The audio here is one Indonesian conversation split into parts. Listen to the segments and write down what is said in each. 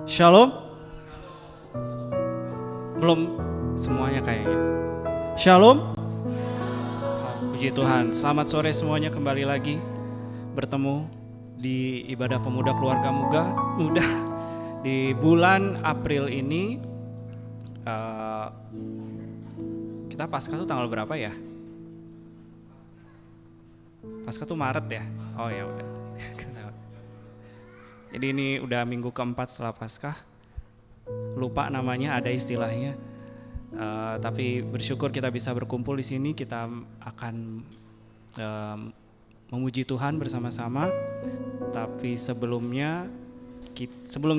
Shalom. Belum semuanya kayaknya. Shalom. Puji Tuhan. Selamat sore semuanya, kembali lagi bertemu di ibadah pemuda keluarga muda di bulan April ini. Kita Paskah tuh tanggal berapa ya? Paskah tuh Maret ya? Oh ya udah. Jadi ini udah minggu keempat setelah Paskah. Lupa namanya, ada istilahnya. Tapi bersyukur kita bisa berkumpul di sini. Kita akan memuji Tuhan bersama-sama. Tapi sebelum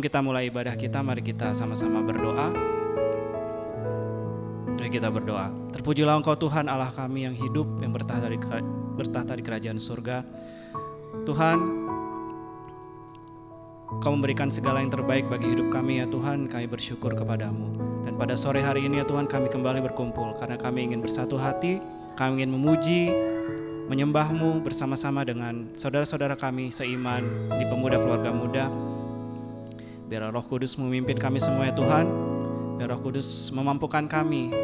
kita mulai ibadah kita, mari kita sama-sama berdoa. Mari kita berdoa. Terpujilah Engkau Tuhan Allah kami yang hidup, yang bertahta di kerajaan surga. Tuhan, Kau memberikan segala yang terbaik bagi hidup kami ya Tuhan, kami bersyukur kepadamu. Dan pada sore hari ini ya Tuhan, kami kembali berkumpul karena kami ingin bersatu hati, kami ingin memuji, menyembah-Mu bersama-sama dengan saudara-saudara kami seiman di pemuda keluarga muda. Biar Roh Kudus memimpin kami semua ya Tuhan, biar Roh Kudus memampukan kami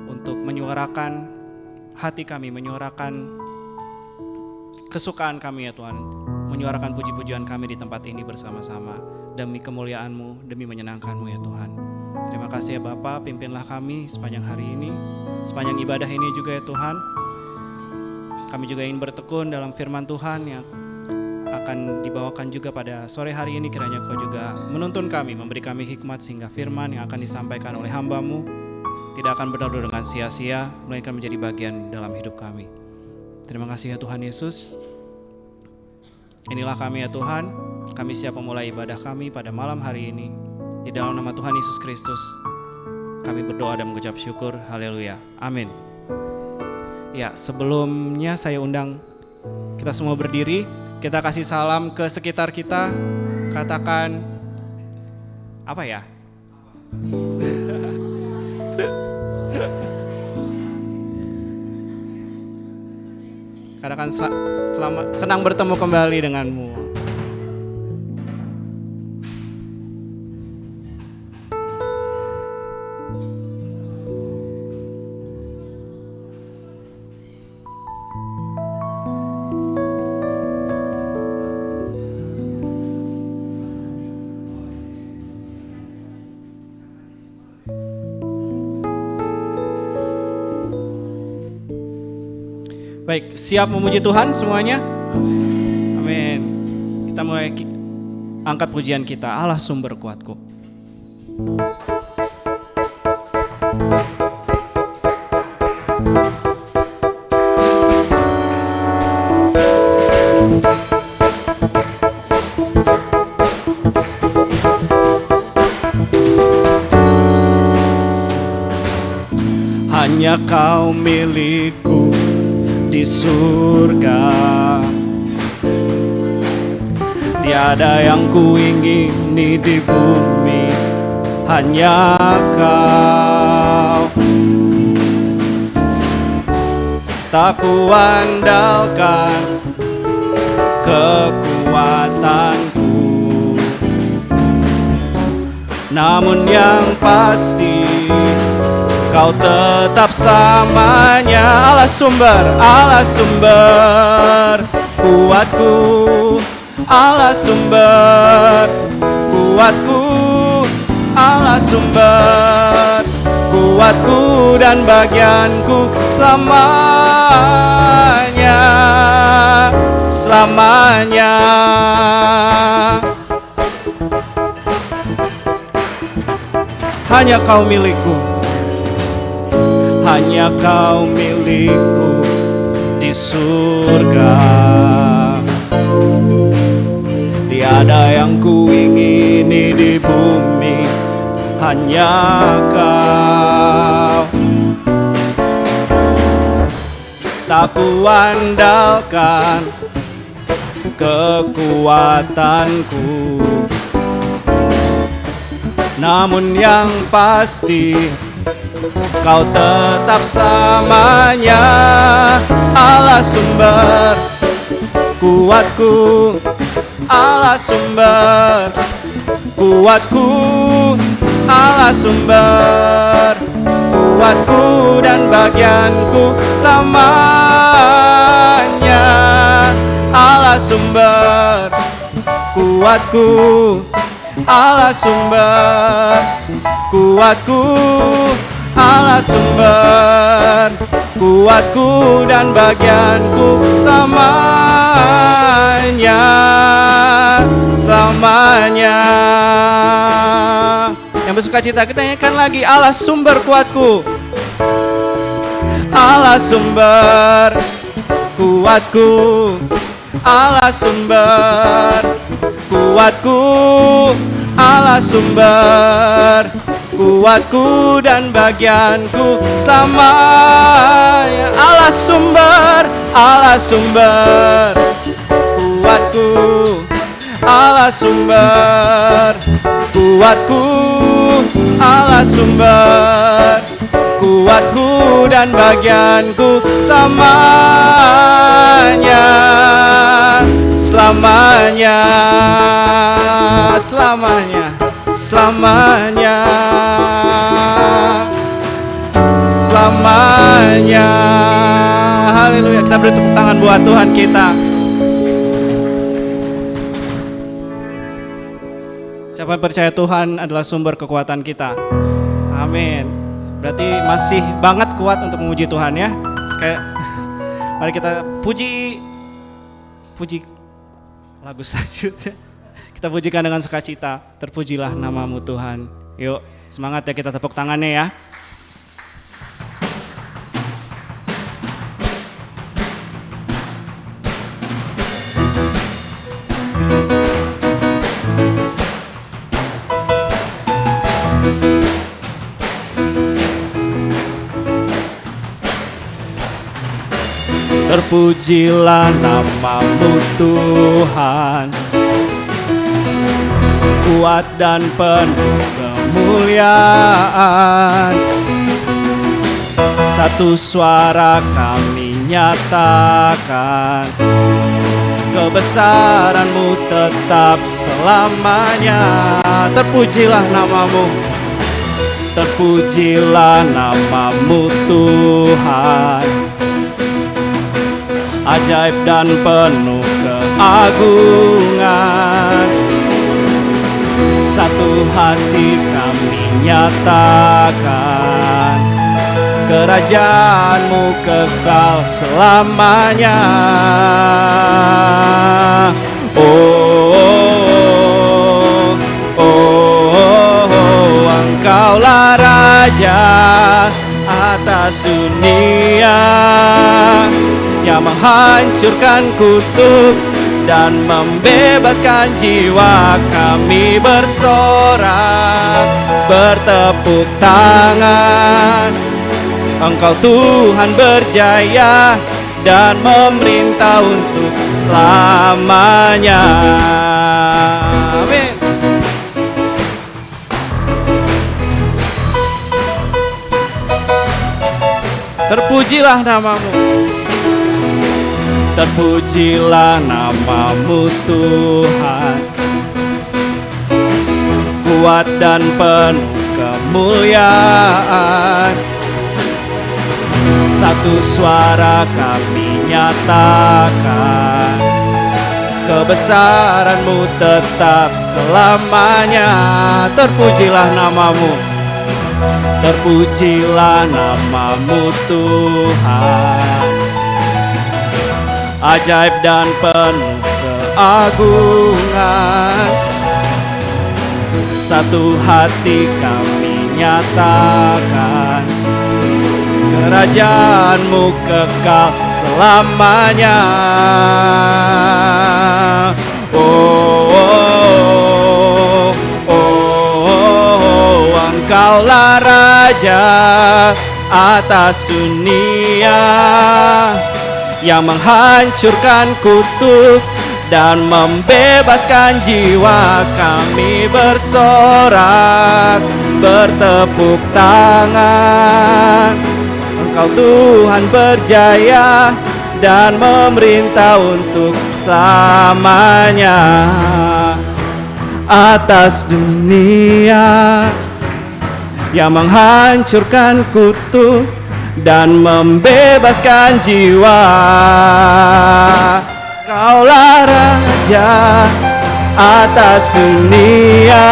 untuk menyuarakan hati kami, menyuarakan kesukaan kami ya Tuhan, menyuarakan puji-pujian kami di tempat ini bersama-sama demi kemuliaan-Mu, demi menyenangkan-Mu ya Tuhan. Terima kasih ya Bapa, pimpinlah kami sepanjang hari ini, sepanjang ibadah ini juga ya Tuhan. Kami juga ingin bertekun dalam firman Tuhan yang akan dibawakan juga pada sore hari ini. Kiranya Kau juga menuntun kami, memberi kami hikmat sehingga firman yang akan disampaikan oleh hamba-Mu tidak akan berlalu dengan sia-sia, melainkan menjadi bagian dalam hidup kami. Terima kasih ya Tuhan Yesus. Inilah kami ya Tuhan, kami siap memulai ibadah kami pada malam hari ini. Di dalam nama Tuhan Yesus Kristus, kami berdoa dan mengucap syukur. Haleluya. Amin. Ya, sebelumnya saya undang kita semua berdiri. Kita kasih salam ke sekitar kita. Katakan, apa ya? Katakan selamat, senang bertemu kembali denganmu. Baik, siap memuji Tuhan semuanya? Amin. Kita mulai angkat pujian kita, Allah sumber kuatku. Hanya Kau milikku di surga, tiada yang kuingini di bumi, hanya Kau. Tak kuandalkan kekuatanku, namun yang pasti Kau tetap selamanya. Allah sumber kuatku, Allah sumber kuatku, Allah sumber kuatku dan bagianku selamanya, selamanya. Hanya Kau milikku, hanya Kau milikku di surga. Tiada yang kuingini di bumi, hanya Kau. Tak kuandalkan kekuatanku, namun yang pasti Kau tetap selamanya. Allah sumber kuatku, Allah sumber kuatku, Allah sumber kuatku dan bagianku selamanya. Allah sumber kuatku, Allah sumber kuatku, Allah sumber kuatku dan bagianku selamanya, selamanya. Yang bersuka cita kita nyanyikan lagi, Allah sumber kuatku, Allah sumber kuatku, Allah sumber kuatku, Allah sumber kuatku dan bagianku selamanya. Allah sumber kuatku, Allah sumber kuatku, Allah sumber kuatku dan bagianku selamanya, selamanya, selamanya, selamanya, selamanya. Haleluya. Kita beri tepuk tangan buat Tuhan kita. Siapa yang percaya Tuhan adalah sumber kekuatan kita? Amin. Berarti masih banget kuat untuk memuji Tuhan ya. Sekali, mari kita puji lagu selanjutnya. Kita pujikan dengan sukacita. Terpujilah namamu Tuhan. Yuk, semangat ya, kita tepuk tangannya ya. Terpujilah namamu Tuhan, kuat dan penuh kemuliaan. Satu suara kami nyatakan, kebesaran-Mu tetap selamanya. Terpujilah namamu, terpujilah namamu Tuhan, ajaib dan penuh keagungan. Satu hati kami nyatakan, kerajaan-Mu kekal selamanya. Engkaulah Raja atas dunia, yang menghancurkan kutuk dan membebaskan jiwa. Kami bersorak, bertepuk tangan. Engkau Tuhan berjaya dan memerintah untuk selamanya. Amin. Terpujilah namamu, terpujilah namamu Tuhan, kuat dan penuh kemuliaan. Satu suara kami nyatakan, kebesaran-Mu tetap selamanya. Terpujilah namamu, terpujilah namamu Tuhan, ajaib dan penuh keagungan. Satu hati kami nyatakan, kerajaan-Mu kekal selamanya. Engkaulah Raja atas dunia, yang menghancurkan kutuk dan membebaskan jiwa. Kami bersorak, bertepuk tangan. Engkau Tuhan berjaya dan memerintah untuk selamanya. Atas dunia, yang menghancurkan kutuk dan membebaskan jiwa. Kaulah Raja atas dunia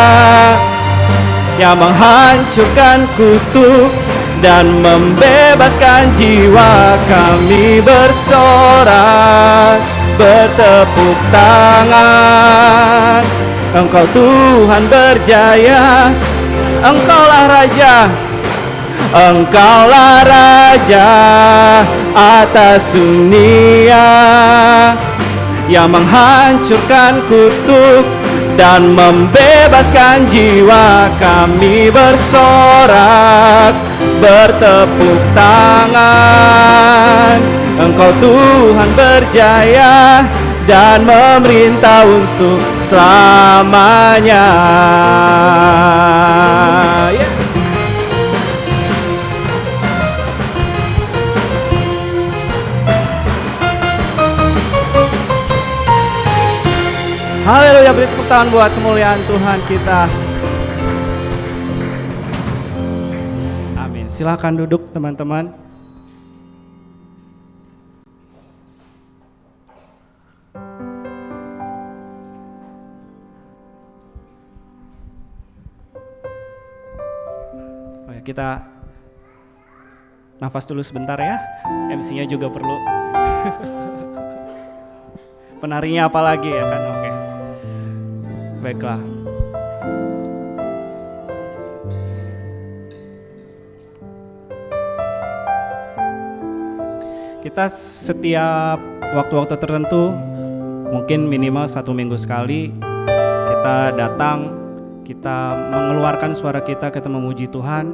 yang menghancurkan kutuk dan membebaskan jiwa. Kami bersorak, bertepuk tangan. Engkau Tuhan berjaya, Engkaulah Raja, Engkaulah Raja atas dunia yang menghancurkan kutuk dan membebaskan jiwa. Kami bersorak, bertepuk tangan. Engkau Tuhan berjaya dan memerintah untuk selamanya. Haleluya, beri tepuk tangan buat kemuliaan Tuhan kita. Amin. Silakan duduk teman-teman. Oh ya, kita nafas dulu sebentar ya. MC-nya juga perlu. Penarinya apa lagi ya kan? Oke. Baiklah. Kita setiap waktu-waktu tertentu, mungkin minimal 1 minggu sekali, kita datang, kita mengeluarkan suara kita memuji Tuhan.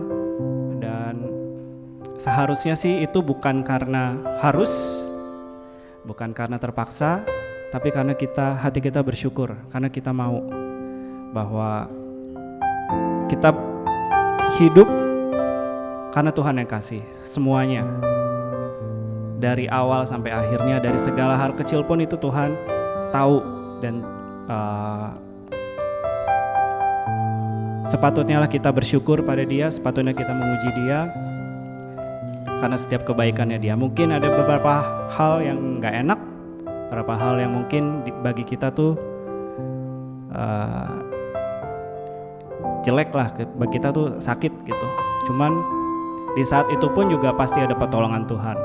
Dan seharusnya sih itu bukan karena harus, bukan karena terpaksa, tapi karena hati kita bersyukur, karena kita mau bahwa kita hidup karena Tuhan yang kasih semuanya. Dari awal sampai akhirnya, dari segala hal kecil pun itu Tuhan tahu. Dan sepatutnya lah kita bersyukur pada Dia, sepatutnya kita memuji Dia karena setiap kebaikannya Dia. Mungkin ada beberapa hal yang gak enak, beberapa hal yang mungkin bagi kita tuh jelek lah, bagi kita tuh sakit gitu. Cuman di saat itu pun juga pasti ada pertolongan Tuhan.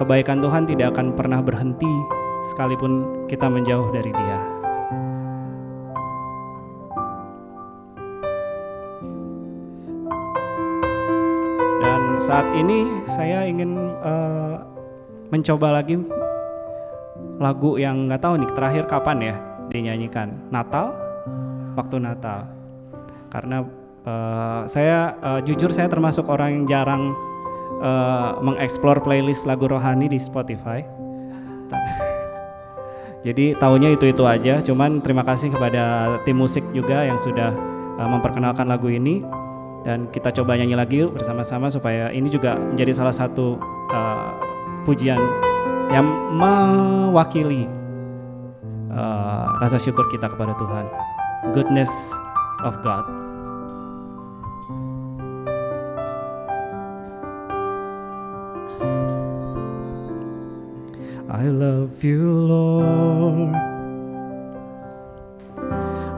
Kebaikan Tuhan tidak akan pernah berhenti sekalipun kita menjauh dari Dia. Dan saat ini saya ingin mencoba lagi lagu yang nggak tahu nih terakhir kapan ya dinyanyikan. Natal, waktu Natal. Karena jujur saya termasuk orang yang jarang mengeksplor playlist lagu rohani di Spotify. Jadi tahunya itu aja. Cuman terima kasih kepada tim musik juga yang sudah memperkenalkan lagu ini. Dan kita coba nyanyi lagi yuk bersama-sama supaya ini juga menjadi salah satu pujian yang mewakili rasa syukur kita kepada Tuhan. Goodness of God. I love you, Lord.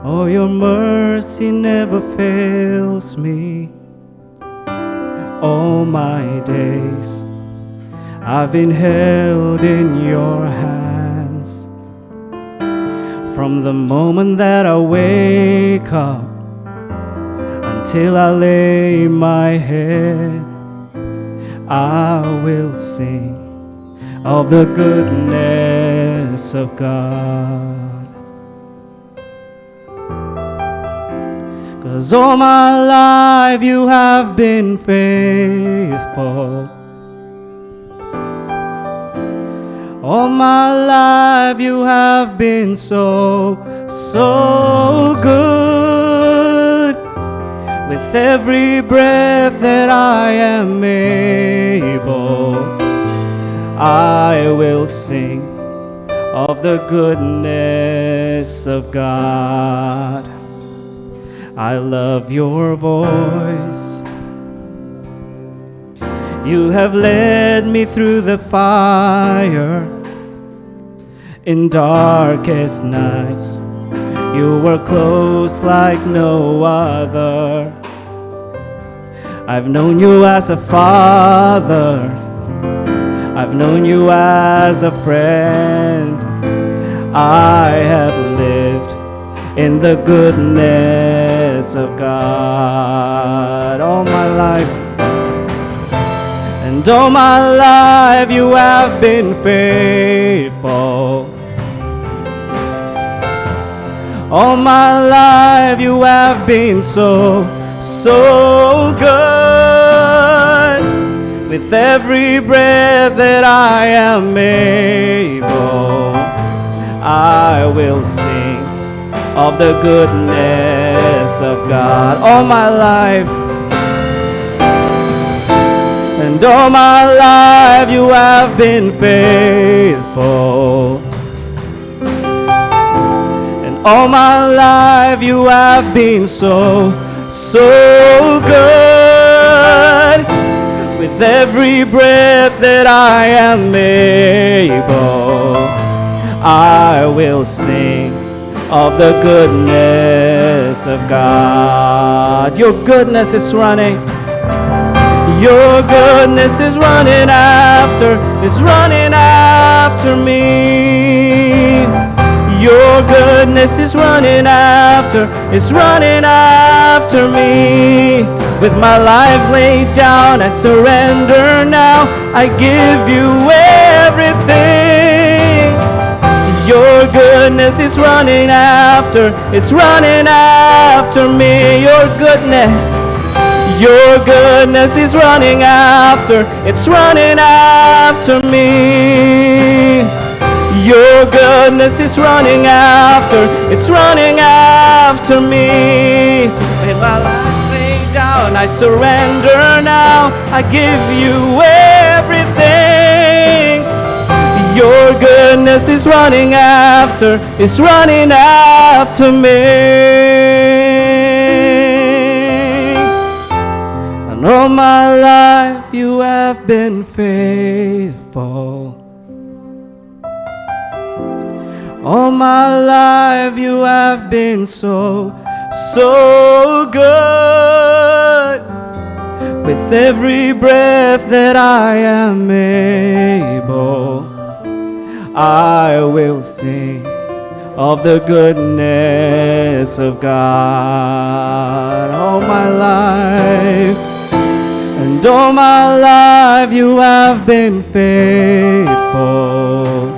Oh, your mercy never fails me. All my days I've been held in your hands. From the moment that I wake up until I lay my head, I will sing of the goodness of God. 'Cause all my life you have been faithful. All my life you have been so good. With every breath that I am able, I will sing of the goodness of God. I love your voice. You have led me through the fire in darkest nights. You were close like no other. I've known you as a father. I've known you as a friend. I have lived in the goodness of God all my life. And all my life you have been faithful. All my life you have been so good. With every breath that I am able, I will sing of the goodness of God all my life. And all my life you have been faithful. And all my life you have been so good. With every breath that I am able, I will sing of the goodness of God. Your goodness is running. Your goodness is running after me. Your goodness is running after me. With my life laid down, I surrender now. I give you everything. Your goodness is running after me. Your goodness is running after me. Your goodness is running after me. With my life laid down, I surrender now. I give you everything. Your goodness is running after me. And all my life you have been faithful. All my life you have been so good. With every breath that I am able, I will sing of the goodness of God all my life. And all my life you have been faithful.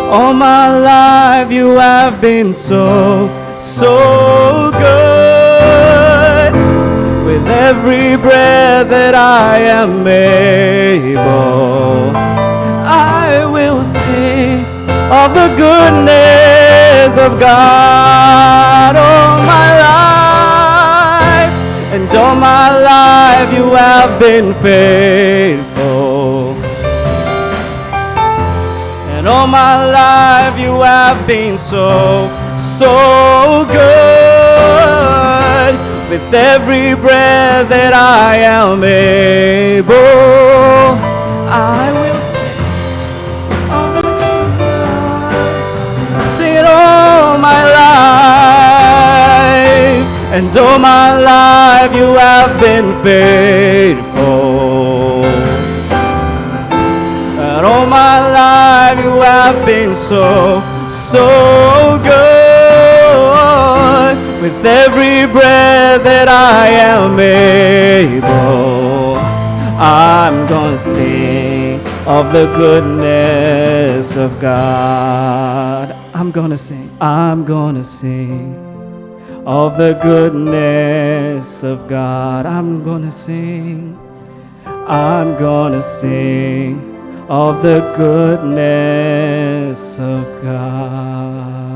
All my life you have been so good. With every breath that I am able, I will sing of the goodness of God all my life. And all my life you have been faithful. And all my life you have been so good. With every breath that I am able, I will sing of the goodness. Sing it all my life. And all my life you have been faithful. And all my life you have been so good. With every breath that I am able, I'm gonna sing of the goodness of God. I'm gonna sing of the goodness of God. I'm gonna sing of the goodness of God.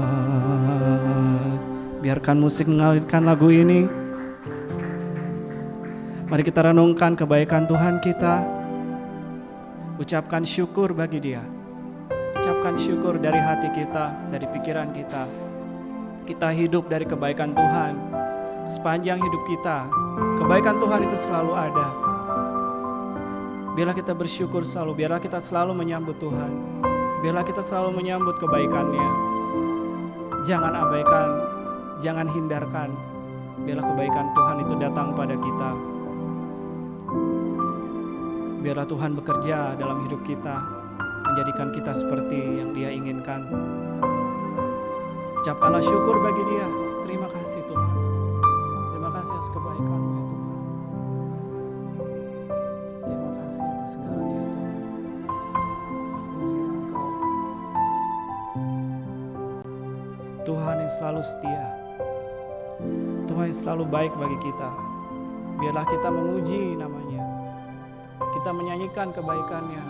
Biarkan musik mengalirkan lagu ini. Mari kita renungkan kebaikan Tuhan kita. Ucapkan syukur bagi Dia. Ucapkan syukur dari hati kita, dari pikiran kita. kita hidup dari kebaikan Tuhan. Sepanjang hidup kita, kebaikan Tuhan itu selalu ada. Biarlah kita bersyukur selalu, biarlah kita selalu menyambut Tuhan. Biarlah kita selalu menyambut kebaikan-Nya. Jangan abaikan, jangan hindarkan. Biarlah kebaikan Tuhan itu datang pada kita. Biarlah Tuhan bekerja dalam hidup kita, menjadikan kita seperti yang Dia inginkan. Ucapkanlah syukur bagi Dia. Terima kasih Tuhan. Terima kasih atas kebaikan-Mu ya Tuhan. Terima kasih atas segalanya ya Tuhan. Puji Engkau, Tuhan yang selalu setia, Tuhan yang selalu baik bagi kita. Biarlah kita memuji nama-Nya, kita menyanyikan kebaikan-Nya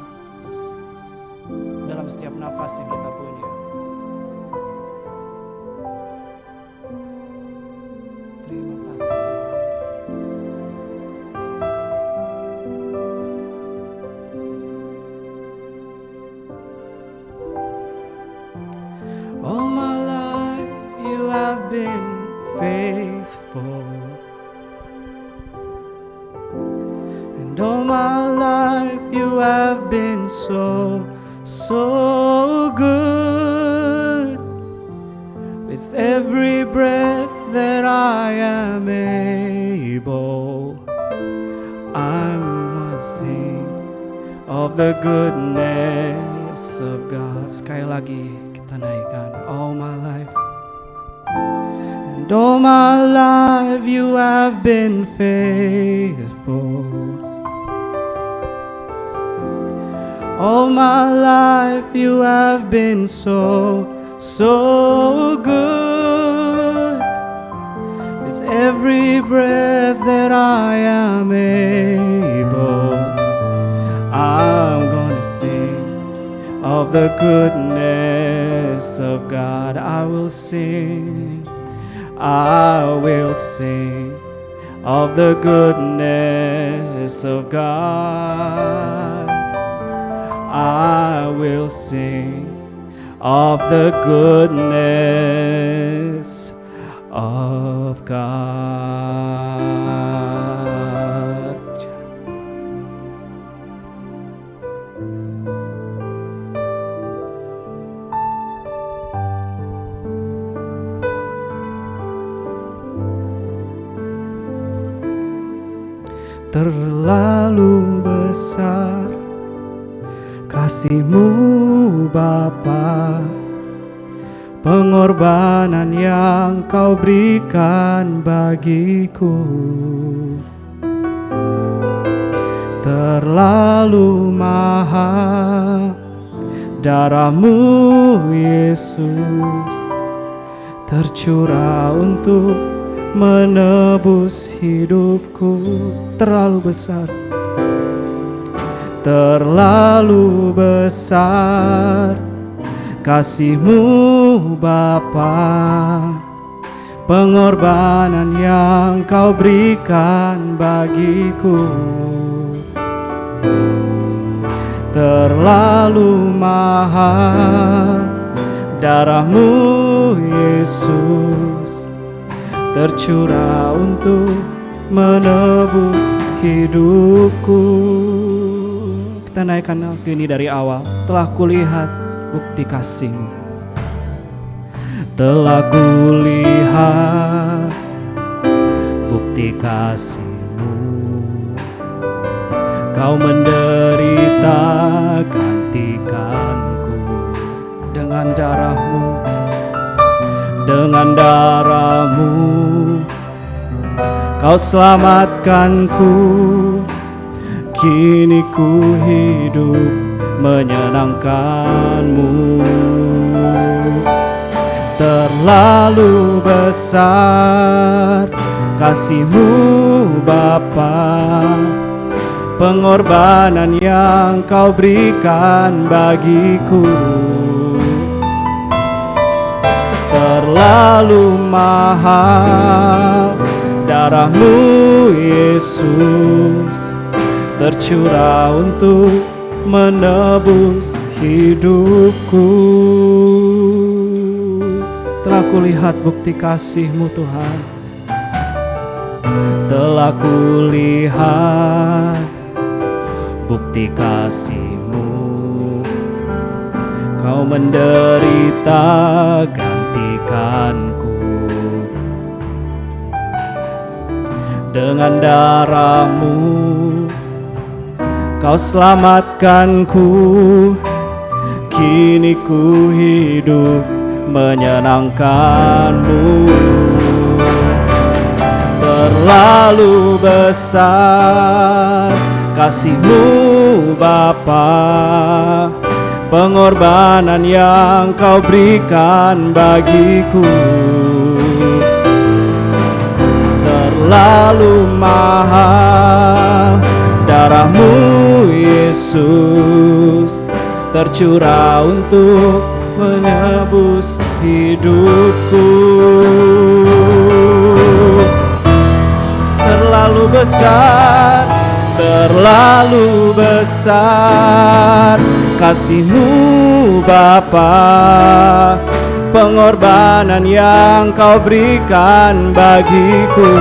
dalam setiap nafas yang kita punya. Terima kasih Tuhan. All my life you have been faithful, and all my life you have been so good. With every breath that I am able, I'm gonna sing of the goodness of God. Sekali lagi kita naikkan. All my life, and all my life you have been faithful. All my life you have been so good. With every breath that I am able, I'm gonna sing of the goodness of God. I will sing of the goodness of God. I will sing of the goodness of God. Terlalu besar kasih-Mu Bapa, pengorbanan yang Kau berikan bagiku. Terlalu mahal darah-Mu Yesus, tercurah untuk menebus hidupku. Terlalu besar, terlalu besar kasih-Mu Bapa, pengorbanan yang Kau berikan bagiku. Terlalu mahal darah-Mu Yesus, tercurah untuk menebus hidupku. Kita naikkan lagu ini dari awal. Telah kulihat bukti kasih-Mu, telah kulihat bukti kasih-Mu. Kau menderita gantikanku dengan darah-Mu, dengan darah-Mu. Kau selamatkanku, kini ku hidup menyenangkan-Mu. Terlalu besar kasih-Mu Bapa, pengorbanan yang Kau berikan bagiku. Terlalu mahal darah-Mu Yesus, tercurah untuk menebus hidupku. Telah kulihat bukti kasih-Mu Tuhan. Telah kulihat bukti kasih-Mu. Kau menderita gantikanku. Dengan darah-Mu Kau selamatkanku. Kini ku hidup menyenangkan-Mu. Terlalu besar kasih-Mu Bapa, pengorbanan yang Kau berikan bagiku. Terlalu mahal darah-Mu Yesus, tercurah untuk menebus hidupku. Terlalu besar, terlalu besar kasih-Mu Bapa, pengorbanan yang Kau berikan bagiku.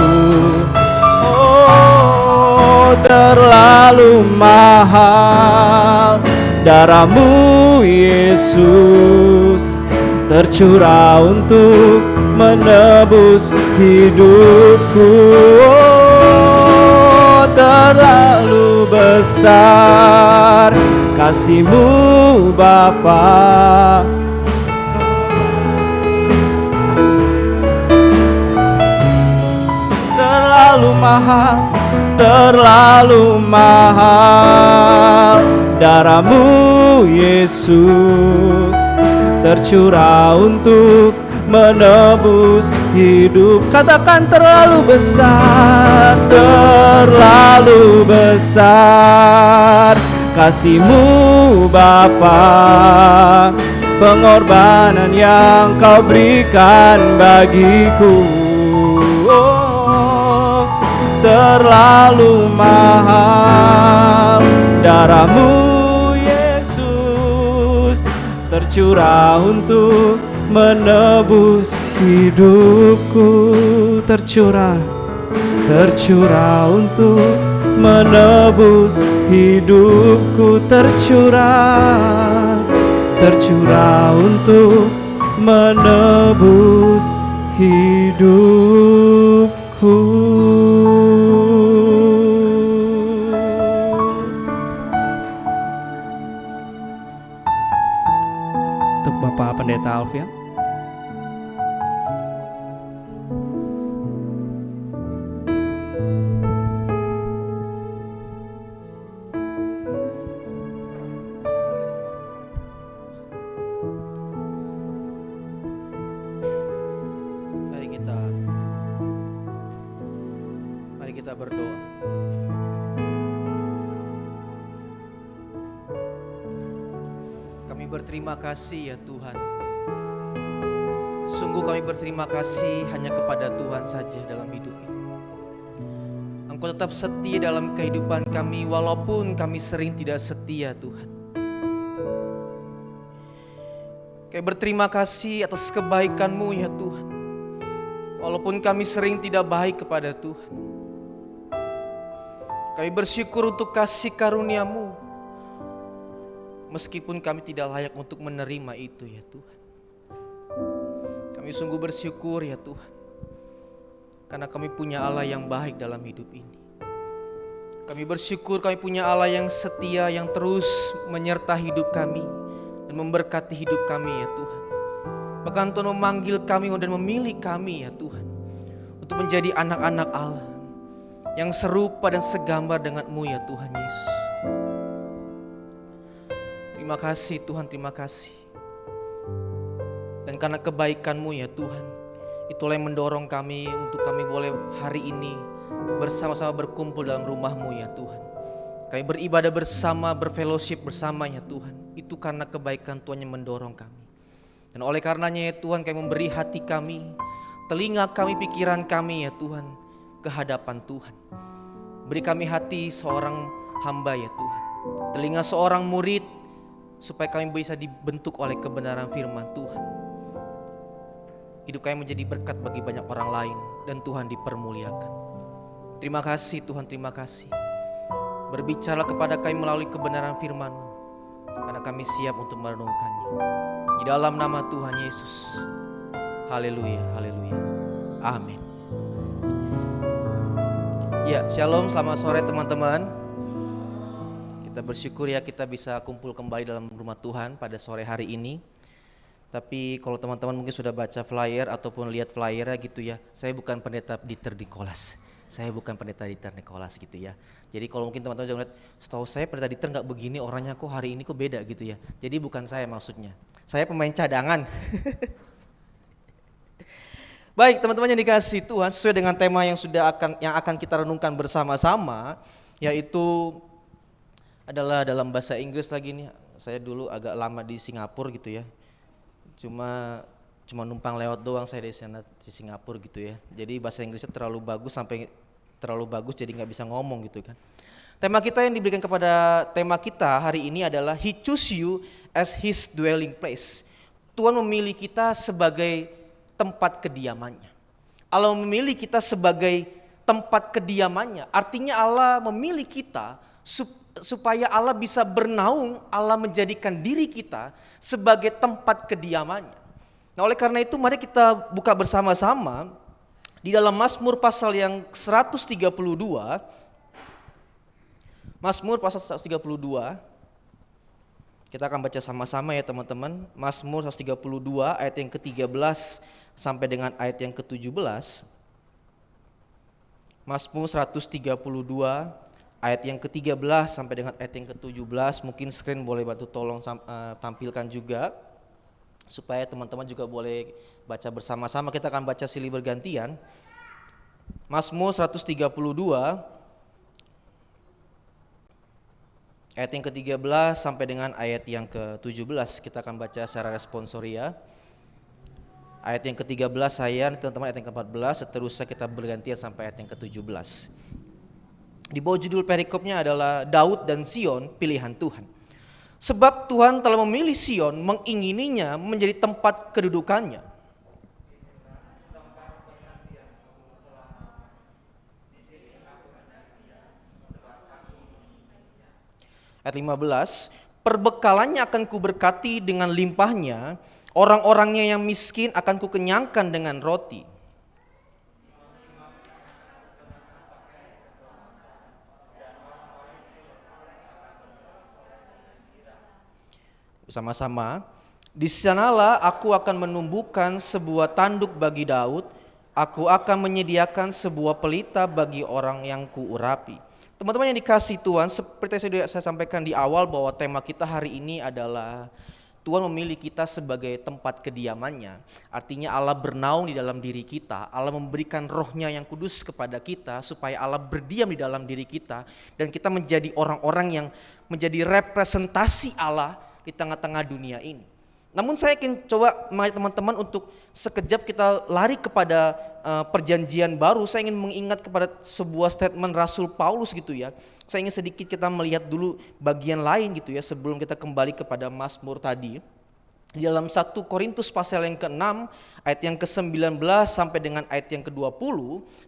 Oh, terlalu mahal darah-Mu Yesus, tercurah untuk menebus hidupku. Oh, terlalu besar kasih-Mu Bapa, terlalu mahal, terlalu mahal darah-Mu Yesus, tercurah untuk menebus hidup. Katakan terlalu besar, terlalu besar kasih-Mu Bapa, pengorbanan yang Kau berikan bagiku. Oh, terlalu mahal darah-Mu Yesus, tercurah untuk menebus hidupku. Tercurah, tercurah untuk menebus hidupku. Tercurah, tercurah untuk menebus hidupku. Untuk Bapak Pendeta Alfian. Mari kita berdoa. Kami berterima kasih ya Tuhan. Sungguh kami berterima kasih hanya kepada Tuhan saja dalam hidup ini. Engkau tetap setia dalam kehidupan kami walaupun kami sering tidak setia Tuhan. Kami berterima kasih atas kebaikan-Mu ya Tuhan. Walaupun kami sering tidak baik kepada Tuhan. Kami bersyukur untuk kasih karunia-Mu. Meskipun kami tidak layak untuk menerima itu ya Tuhan. Kami sungguh bersyukur ya Tuhan. Karena kami punya Allah yang baik dalam hidup ini. Kami bersyukur kami punya Allah yang setia, yang terus menyertai hidup kami dan memberkati hidup kami ya Tuhan. Bahkan Tuhan memanggil kami dan memilih kami ya Tuhan untuk menjadi anak-anak Allah yang serupa dan segambar dengan-Mu ya Tuhan Yesus. Terima kasih Tuhan, terima kasih. Dan karena kebaikan-Mu ya Tuhan, itulah yang mendorong kami untuk kami boleh hari ini bersama-sama berkumpul dalam rumah-Mu ya Tuhan. Kami beribadah bersama, berfellowship bersama ya Tuhan. Itu karena kebaikan Tuhan yang mendorong kami. Dan oleh karenanya ya Tuhan, kami memberi hati kami, telinga kami, pikiran kami ya Tuhan, ke hadapan Tuhan. Beri kami hati seorang hamba ya Tuhan, telinga seorang murid, supaya kami bisa dibentuk oleh kebenaran firman Tuhan. hidup kami menjadi berkat bagi banyak orang lain, dan Tuhan dipermuliakan. Terima kasih Tuhan, terima kasih. Berbicara kepada kami melalui kebenaran firman-Mu, karena kami siap untuk merenungkannya. Di dalam nama Tuhan Yesus. Haleluya, haleluya. Amin. Ya, shalom, selamat sore teman-teman. Kita bersyukur ya kita bisa kumpul kembali dalam rumah Tuhan pada sore hari ini. Tapi kalau teman-teman mungkin sudah baca flyer ataupun lihat flyernya gitu ya, saya bukan pendeta Dieter Nicholas. Saya bukan pendeta Dieter Nicholas gitu ya. Jadi kalau mungkin teman-teman jangan lihat, setahu saya pendeta Dieter nggak begini orangnya, kok hari ini kok beda gitu ya. Jadi bukan saya maksudnya. Saya pemain cadangan. Baik teman-teman yang dikasihi Tuhan, sesuai dengan tema yang akan kita renungkan bersama-sama, yaitu adalah dalam bahasa Inggris lagi nih. Saya dulu agak lama di Singapura gitu ya. Cuma numpang lewat doang saya di sana di Singapura gitu ya. Jadi bahasa Inggrisnya terlalu bagus jadi nggak bisa ngomong gitu kan. Tema kita yang diberikan kepada tema kita hari ini adalah He choose you as His dwelling place. Tuhan memilih kita sebagai tempat kediamannya. Allah memilih kita sebagai tempat kediamannya. Artinya Allah memilih kita supaya Allah bisa bernaung, Allah menjadikan diri kita sebagai tempat kediamannya. Nah, oleh karena itu mari kita buka bersama-sama di dalam Mazmur pasal yang 132. Mazmur pasal 132. Kita akan baca sama-sama ya teman-teman. Mazmur 132 ayat yang ke-13 sampai dengan ayat yang ke-17. Mazmur 132 ayat yang ke-13 sampai dengan ayat yang ke-17. Mungkin screen boleh bantu tolong tampilkan juga, supaya teman-teman juga boleh baca bersama-sama. Kita akan baca silih bergantian. Mazmur 132 ayat yang ke-13 sampai dengan ayat yang ke-17. Kita akan baca secara responsoria. Ayat yang ke-13 saya, teman-teman ayat yang ke-14, seterusnya kita bergantian sampai ayat yang ke-17. Di bawah judul perikopnya adalah Daud dan Sion, pilihan Tuhan. Sebab Tuhan telah memilih Sion, mengingininya menjadi tempat kedudukannya. Ayat 15, perbekalannya akan kuberkati dengan limpahnya, orang-orangnya yang miskin akan kukenyangkan dengan roti. Bersama-sama, di sanalah aku akan menumbuhkan sebuah tanduk bagi Daud, aku akan menyediakan sebuah pelita bagi orang yang kuurapi. Teman-teman yang dikasihi Tuhan, seperti saya sampaikan di awal bahwa tema kita hari ini adalah Tuhan memilih kita sebagai tempat kediamannya. Artinya Allah bernaung di dalam diri kita, Allah memberikan rohnya yang kudus kepada kita supaya Allah berdiam di dalam diri kita, dan kita menjadi orang-orang yang menjadi representasi Allah di tengah-tengah dunia ini. Namun saya ingin coba mengajak teman-teman untuk sekejap kita lari kepada perjanjian baru. Saya ingin mengingat kepada sebuah statement Rasul Paulus gitu ya. Saya ingin sedikit kita melihat dulu bagian lain gitu ya sebelum kita kembali kepada Mazmur tadi. Di dalam 1 Korintus pasal yang ke-6 ayat yang ke-19 sampai dengan ayat yang ke-20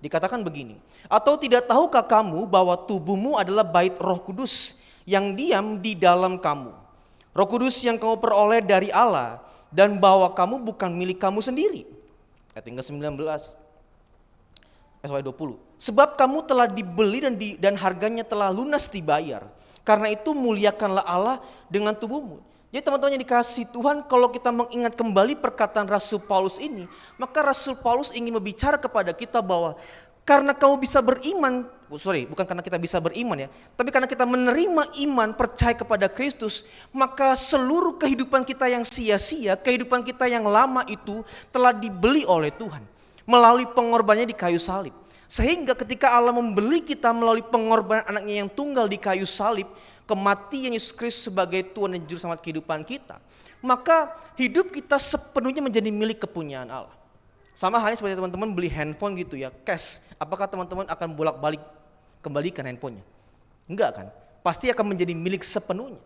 dikatakan begini. Atau tidak tahukah kamu bahwa tubuhmu adalah bait Roh Kudus yang diam di dalam kamu, Roh Kudus yang kamu peroleh dari Allah, dan bahwa kamu bukan milik kamu sendiri. Ayat yang ke-19 ayat 20. Sebab kamu telah dibeli dan harganya telah lunas dibayar. Karena itu muliakanlah Allah dengan tubuhmu. Jadi teman-teman yang dikasihi Tuhan, kalau kita mengingat kembali perkataan Rasul Paulus ini, maka Rasul Paulus ingin berbicara kepada kita bahwa karena kamu bisa beriman, bukan karena kita bisa beriman ya, tapi karena kita menerima iman, percaya kepada Kristus, maka seluruh kehidupan kita yang sia-sia, kehidupan kita yang lama itu telah dibeli oleh Tuhan melalui pengorbanannya di kayu salib. Sehingga ketika Allah membeli kita melalui pengorbanan anaknya yang tunggal di kayu salib, kematian Yesus Kristus sebagai Tuhan dan Juru Selamat kehidupan kita, maka hidup kita sepenuhnya menjadi milik kepunyaan Allah. Sama halnya seperti teman-teman beli handphone gitu ya, cash. Apakah teman-teman akan bolak-balik kembalikan handphonenya? Enggak kan? Pasti akan menjadi milik sepenuhnya.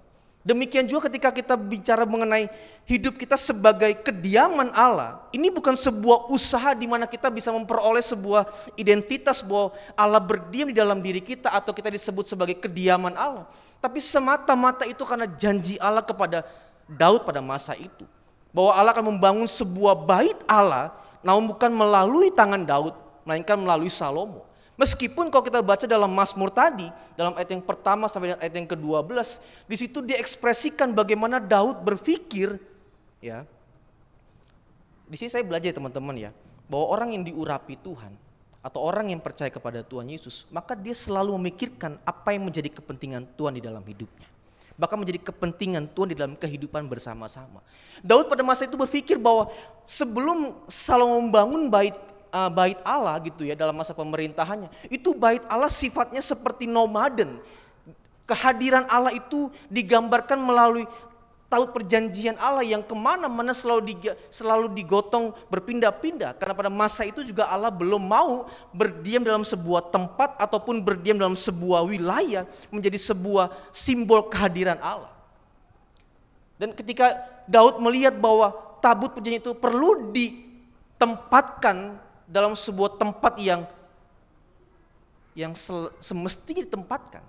Demikian juga ketika kita bicara mengenai hidup kita sebagai kediaman Allah, ini bukan sebuah usaha di mana kita bisa memperoleh sebuah identitas bahwa Allah berdiam di dalam diri kita atau kita disebut sebagai kediaman Allah. Tapi semata-mata itu karena janji Allah kepada Daud pada masa itu. Bahwa Allah akan membangun sebuah bait Allah, namun bukan melalui tangan Daud, melainkan melalui Salomo. Meskipun kalau kita baca dalam Mazmur tadi, dalam ayat yang pertama sampai ayat yang ke-12, di situ diekspresikan bagaimana Daud berpikir, ya. Di sini saya belajar teman-teman ya, bahwa orang yang diurapi Tuhan atau orang yang percaya kepada Tuhan Yesus, maka dia selalu memikirkan apa yang menjadi kepentingan Tuhan di dalam hidupnya. Bahkan menjadi kepentingan Tuhan di dalam kehidupan bersama-sama. Daud pada masa itu berpikir bahwa sebelum Salomo membangun bait Allah gitu ya dalam masa pemerintahannya, itu bait Allah sifatnya seperti nomaden. Kehadiran Allah itu digambarkan melalui taut perjanjian Allah yang kemana-mana selalu digotong berpindah-pindah. Karena pada masa itu juga Allah belum mau berdiam dalam sebuah tempat ataupun berdiam dalam sebuah wilayah menjadi sebuah simbol kehadiran Allah. Dan ketika Daud melihat bahwa tabut perjanjian itu perlu ditempatkan dalam sebuah tempat yang semestinya ditempatkan,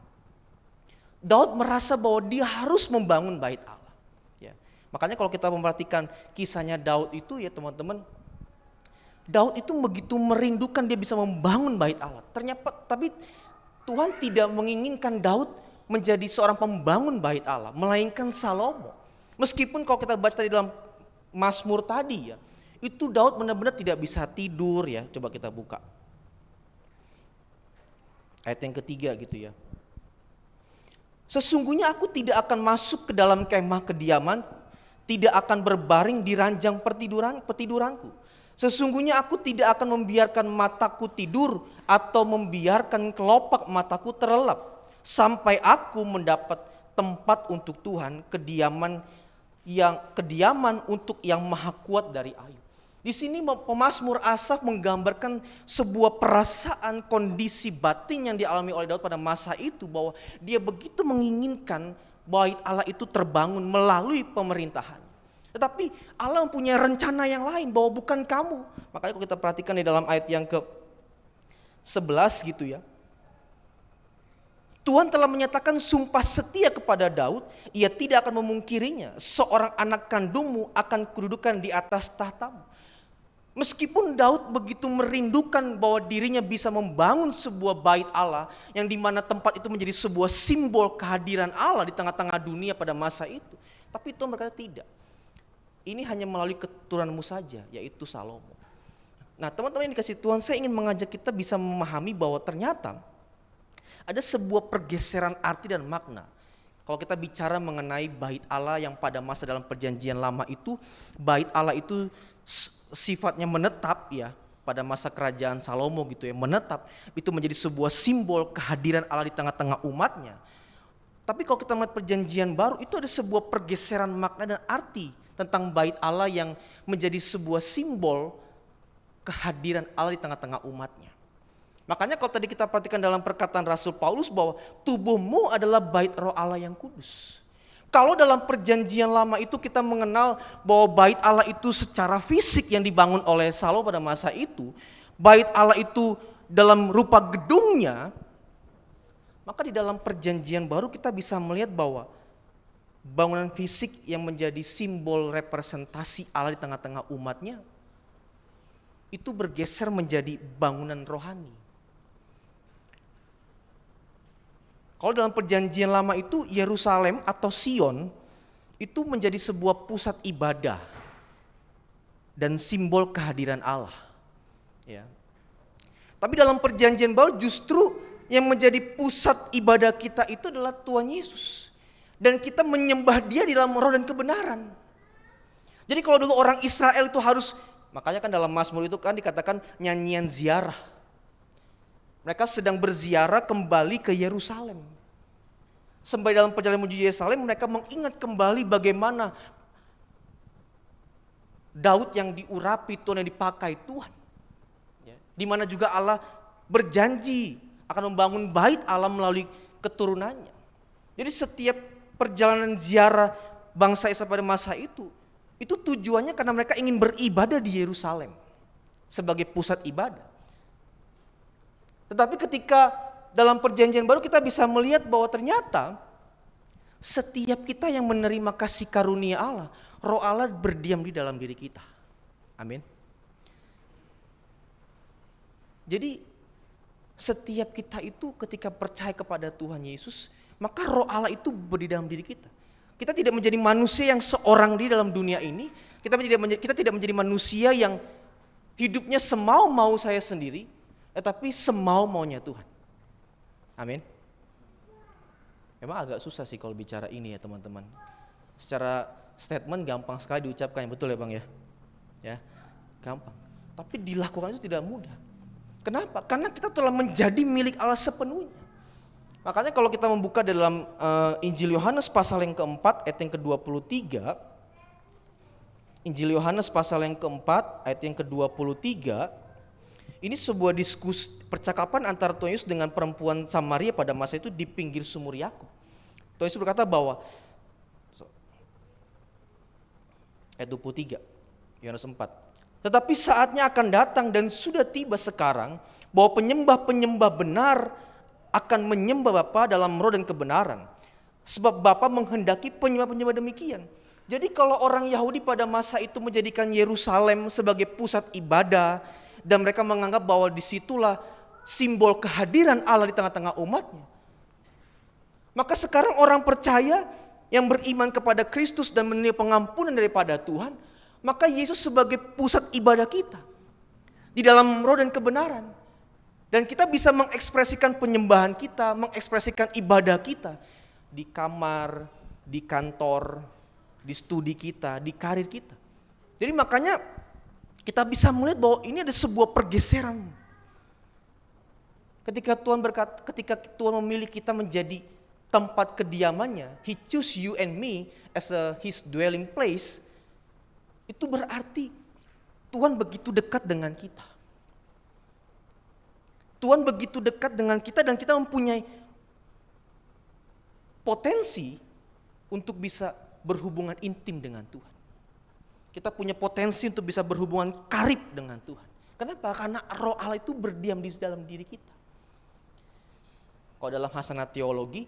Daud merasa bahwa dia harus membangun bait Allah. Ya. Makanya kalau kita memperhatikan kisahnya Daud itu ya teman-teman, Daud itu begitu merindukan dia bisa membangun bait Allah. Ternyata tapi Tuhan tidak menginginkan Daud menjadi seorang pembangun bait Allah, melainkan Salomo. Meskipun kalau kita baca tadi dalam Mazmur tadi ya, itu Daud benar-benar tidak bisa tidur ya. Coba kita buka ayat yang ketiga gitu ya. Sesungguhnya aku tidak akan masuk ke dalam kemah kediamanku, tidak akan berbaring di ranjang petiduranku. Sesungguhnya aku tidak akan membiarkan mataku tidur atau membiarkan kelopak mataku terlelap sampai aku mendapat tempat untuk Tuhan, kediaman untuk yang maha kuat dari Ayub. Di sini pemazmur Asaf menggambarkan sebuah perasaan kondisi batin yang dialami oleh Daud pada masa itu, bahwa dia begitu menginginkan bait Allah itu terbangun melalui pemerintahannya. Tetapi Allah mempunyai rencana yang lain, bahwa bukan kamu. Makanya kalau kita perhatikan di dalam ayat yang ke-11 gitu ya. Tuhan telah menyatakan sumpah setia kepada Daud, ia tidak akan memungkirinya. Seorang anak kandungmu akan kududukan di atas tahtamu. Meskipun Daud begitu merindukan bahwa dirinya bisa membangun sebuah bait Allah, yang dimana tempat itu menjadi sebuah simbol kehadiran Allah di tengah-tengah dunia pada masa itu. Tapi Tuhan berkata tidak. Ini hanya melalui keturunanmu saja, yaitu Salomo. Nah teman-teman yang dikasih Tuhan, saya ingin mengajak kita bisa memahami bahwa ternyata ada sebuah pergeseran arti dan makna. Kalau kita bicara mengenai bait Allah yang pada masa dalam perjanjian lama itu, bait Allah itu sifatnya menetap ya pada masa kerajaan Salomo gitu ya, menetap itu menjadi sebuah simbol kehadiran Allah di tengah-tengah umatnya. Tapi kalau kita melihat perjanjian baru, itu ada sebuah pergeseran makna dan arti tentang bait Allah yang menjadi sebuah simbol kehadiran Allah di tengah-tengah umatnya. Makanya kalau tadi kita perhatikan dalam perkataan Rasul Paulus bahwa tubuhmu adalah bait roh Allah yang kudus. Kalau dalam perjanjian lama itu kita mengenal bahwa bait Allah itu secara fisik yang dibangun oleh Salomo pada masa itu, bait Allah itu dalam rupa gedungnya, maka di dalam perjanjian baru kita bisa melihat bahwa bangunan fisik yang menjadi simbol representasi Allah di tengah-tengah umatnya itu bergeser menjadi bangunan rohani. Kalau dalam perjanjian lama itu Yerusalem atau Sion itu menjadi sebuah pusat ibadah dan simbol kehadiran Allah. Ya. Tapi dalam perjanjian baru justru yang menjadi pusat ibadah kita itu adalah Tuhan Yesus. Dan kita menyembah Dia di dalam roh dan kebenaran. Jadi kalau dulu orang Israel itu harus, makanya kan dalam Mazmur itu kan dikatakan nyanyian ziarah. Mereka sedang berziarah kembali ke Yerusalem. Sampai dalam perjalanan menuju Yerusalem mereka mengingat kembali bagaimana Daud yang diurapi Tuhan, yang dipakai Tuhan. Di mana juga Allah berjanji akan membangun bait Allah melalui keturunannya. Jadi setiap perjalanan ziarah bangsa Israel pada masa itu tujuannya karena mereka ingin beribadah di Yerusalem sebagai pusat ibadah. Tetapi ketika dalam perjanjian baru kita bisa melihat bahwa ternyata setiap kita yang menerima kasih karunia Allah, Roh Allah berdiam di dalam diri kita. Amin. Jadi setiap kita itu ketika percaya kepada Tuhan Yesus, maka Roh Allah itu berada di dalam diri kita. Kita tidak menjadi manusia yang seorang di dalam dunia ini. Kita tidak menjadi manusia yang hidupnya semau-mau saya sendiri, tetapi semau-maunya Tuhan. Amin. Memang agak susah sih kalau bicara ini ya teman-teman. Secara statement gampang sekali diucapkan, betul ya Bang ya? Ya, gampang. Tapi dilakukan itu tidak mudah. Kenapa? Karena kita telah menjadi milik Allah sepenuhnya. Makanya kalau kita membuka dalam Injil Yohanes pasal yang keempat ayat yang ke-23, Injil Yohanes pasal yang keempat ayat yang ke-23, ini sebuah diskusi percakapan antara Tuhan Yesus dengan perempuan Samaria pada masa itu di pinggir sumur Yakub. Tuhan Yesus berkata bahwa ayat 23 Yohanes 4. Tetapi saatnya akan datang dan sudah tiba sekarang bahwa penyembah-penyembah benar akan menyembah Bapa dalam roh dan kebenaran. Sebab Bapa menghendaki penyembah-penyembah demikian. Jadi kalau orang Yahudi pada masa itu menjadikan Yerusalem sebagai pusat ibadah dan mereka menganggap bahwa disitulah simbol kehadiran Allah di tengah-tengah umatnya. Maka sekarang orang percaya yang beriman kepada Kristus dan menerima pengampunan daripada Tuhan, maka Yesus sebagai pusat ibadah kita di dalam roh dan kebenaran. Dan kita bisa mengekspresikan penyembahan kita, mengekspresikan ibadah kita di kamar, di kantor, di studi kita, di karir kita. Jadi makanya kita bisa melihat bahwa ini ada sebuah pergeseran. Ketika Tuhan memilih kita menjadi tempat kediamannya, He choose you and me as His dwelling place. Itu berarti Tuhan begitu dekat dengan kita. Tuhan begitu dekat dengan kita dan kita mempunyai potensi untuk bisa berhubungan intim dengan Tuhan. Kita punya potensi untuk bisa berhubungan karib dengan Tuhan. Kenapa? Karena Roh Allah itu berdiam di dalam diri kita. Kalau dalam hasanah teologi,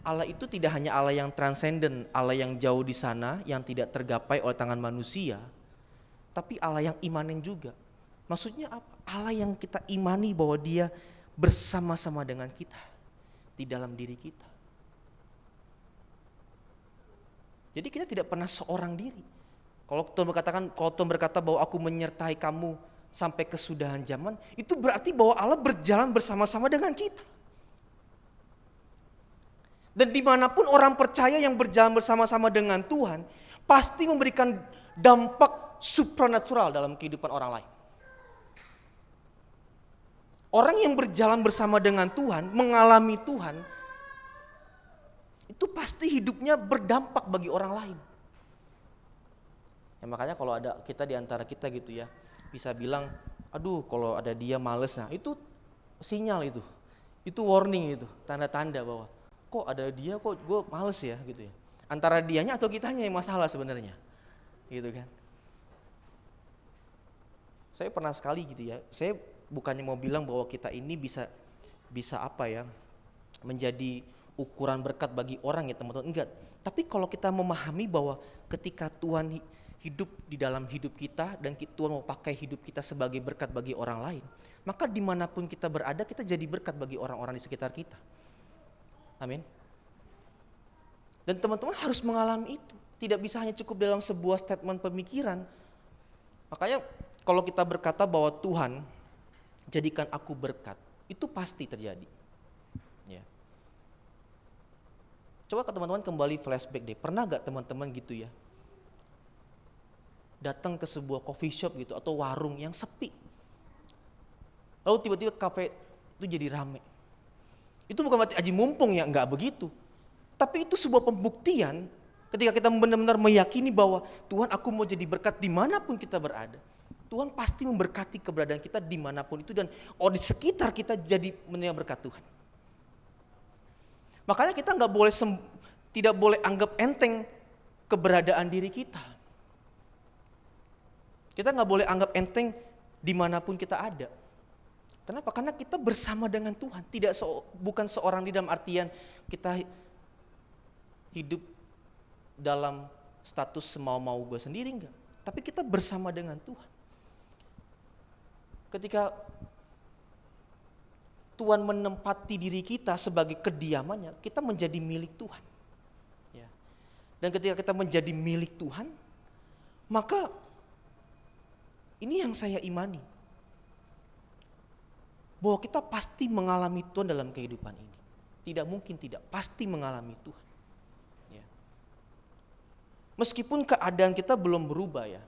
Allah itu tidak hanya Allah yang transenden, Allah yang jauh di sana, yang tidak tergapai oleh tangan manusia, tapi Allah yang imanen juga. Maksudnya apa? Allah yang kita imani bahwa Dia bersama-sama dengan kita, di dalam diri kita. Jadi kita tidak pernah seorang diri. Kalau Tuhan berkata bahwa aku menyertai kamu sampai kesudahan zaman, itu berarti bahwa Allah berjalan bersama-sama dengan kita. Dan dimanapun orang percaya yang berjalan bersama-sama dengan Tuhan, pasti memberikan dampak supranatural dalam kehidupan orang lain. Orang yang berjalan bersama dengan Tuhan, mengalami Tuhan, itu pasti hidupnya berdampak bagi orang lain. Ya, makanya kalau ada kita di antara kita gitu ya, bisa bilang, aduh kalau ada dia males, nah itu sinyal itu warning itu, tanda-tanda bahwa kok ada dia kok gue males ya gitu ya. Antara dianya atau kitanya yang masalah sebenarnya, gitu kan. Saya pernah sekali gitu ya, saya bukannya mau bilang bahwa kita ini bisa apa ya, menjadi ukuran berkat bagi orang ya teman-teman, enggak. Tapi kalau kita memahami bahwa ketika Tuhan hidup di dalam hidup kita dan Tuhan mau pakai hidup kita sebagai berkat bagi orang lain, maka dimanapun kita berada kita jadi berkat bagi orang-orang di sekitar kita. Amin. Dan teman-teman harus mengalami itu. Tidak bisa hanya cukup dalam sebuah statement pemikiran. Makanya kalau kita berkata bahwa Tuhan jadikan aku berkat, itu pasti terjadi. Ya. Coba ke teman-teman kembali flashback deh. Pernah gak teman-teman gitu ya, datang ke sebuah coffee shop gitu atau warung yang sepi, lalu tiba-tiba kafe itu jadi rame. Itu bukan berarti aji mumpung ya, enggak begitu. Tapi itu sebuah pembuktian ketika kita benar-benar meyakini bahwa Tuhan aku mau jadi berkat dimanapun kita berada. Tuhan pasti memberkati keberadaan kita dimanapun itu dan di sekitar kita jadi menerima berkat Tuhan. Makanya kita nggak boleh tidak boleh anggap enteng keberadaan diri kita. Kita nggak boleh anggap enteng dimanapun kita ada. Kenapa? Karena kita bersama dengan Tuhan. Bukan seorang di dalam artian kita hidup dalam status semau-mau gue sendiri, enggak. Tapi kita bersama dengan Tuhan. Ketika Tuhan menempati diri kita sebagai kediamannya, kita menjadi milik Tuhan. Ya. Dan ketika kita menjadi milik Tuhan, maka ini yang saya imani, bahwa kita pasti mengalami Tuhan dalam kehidupan ini. Tidak mungkin tidak, pasti mengalami Tuhan. Ya. Meskipun keadaan kita belum berubah ya,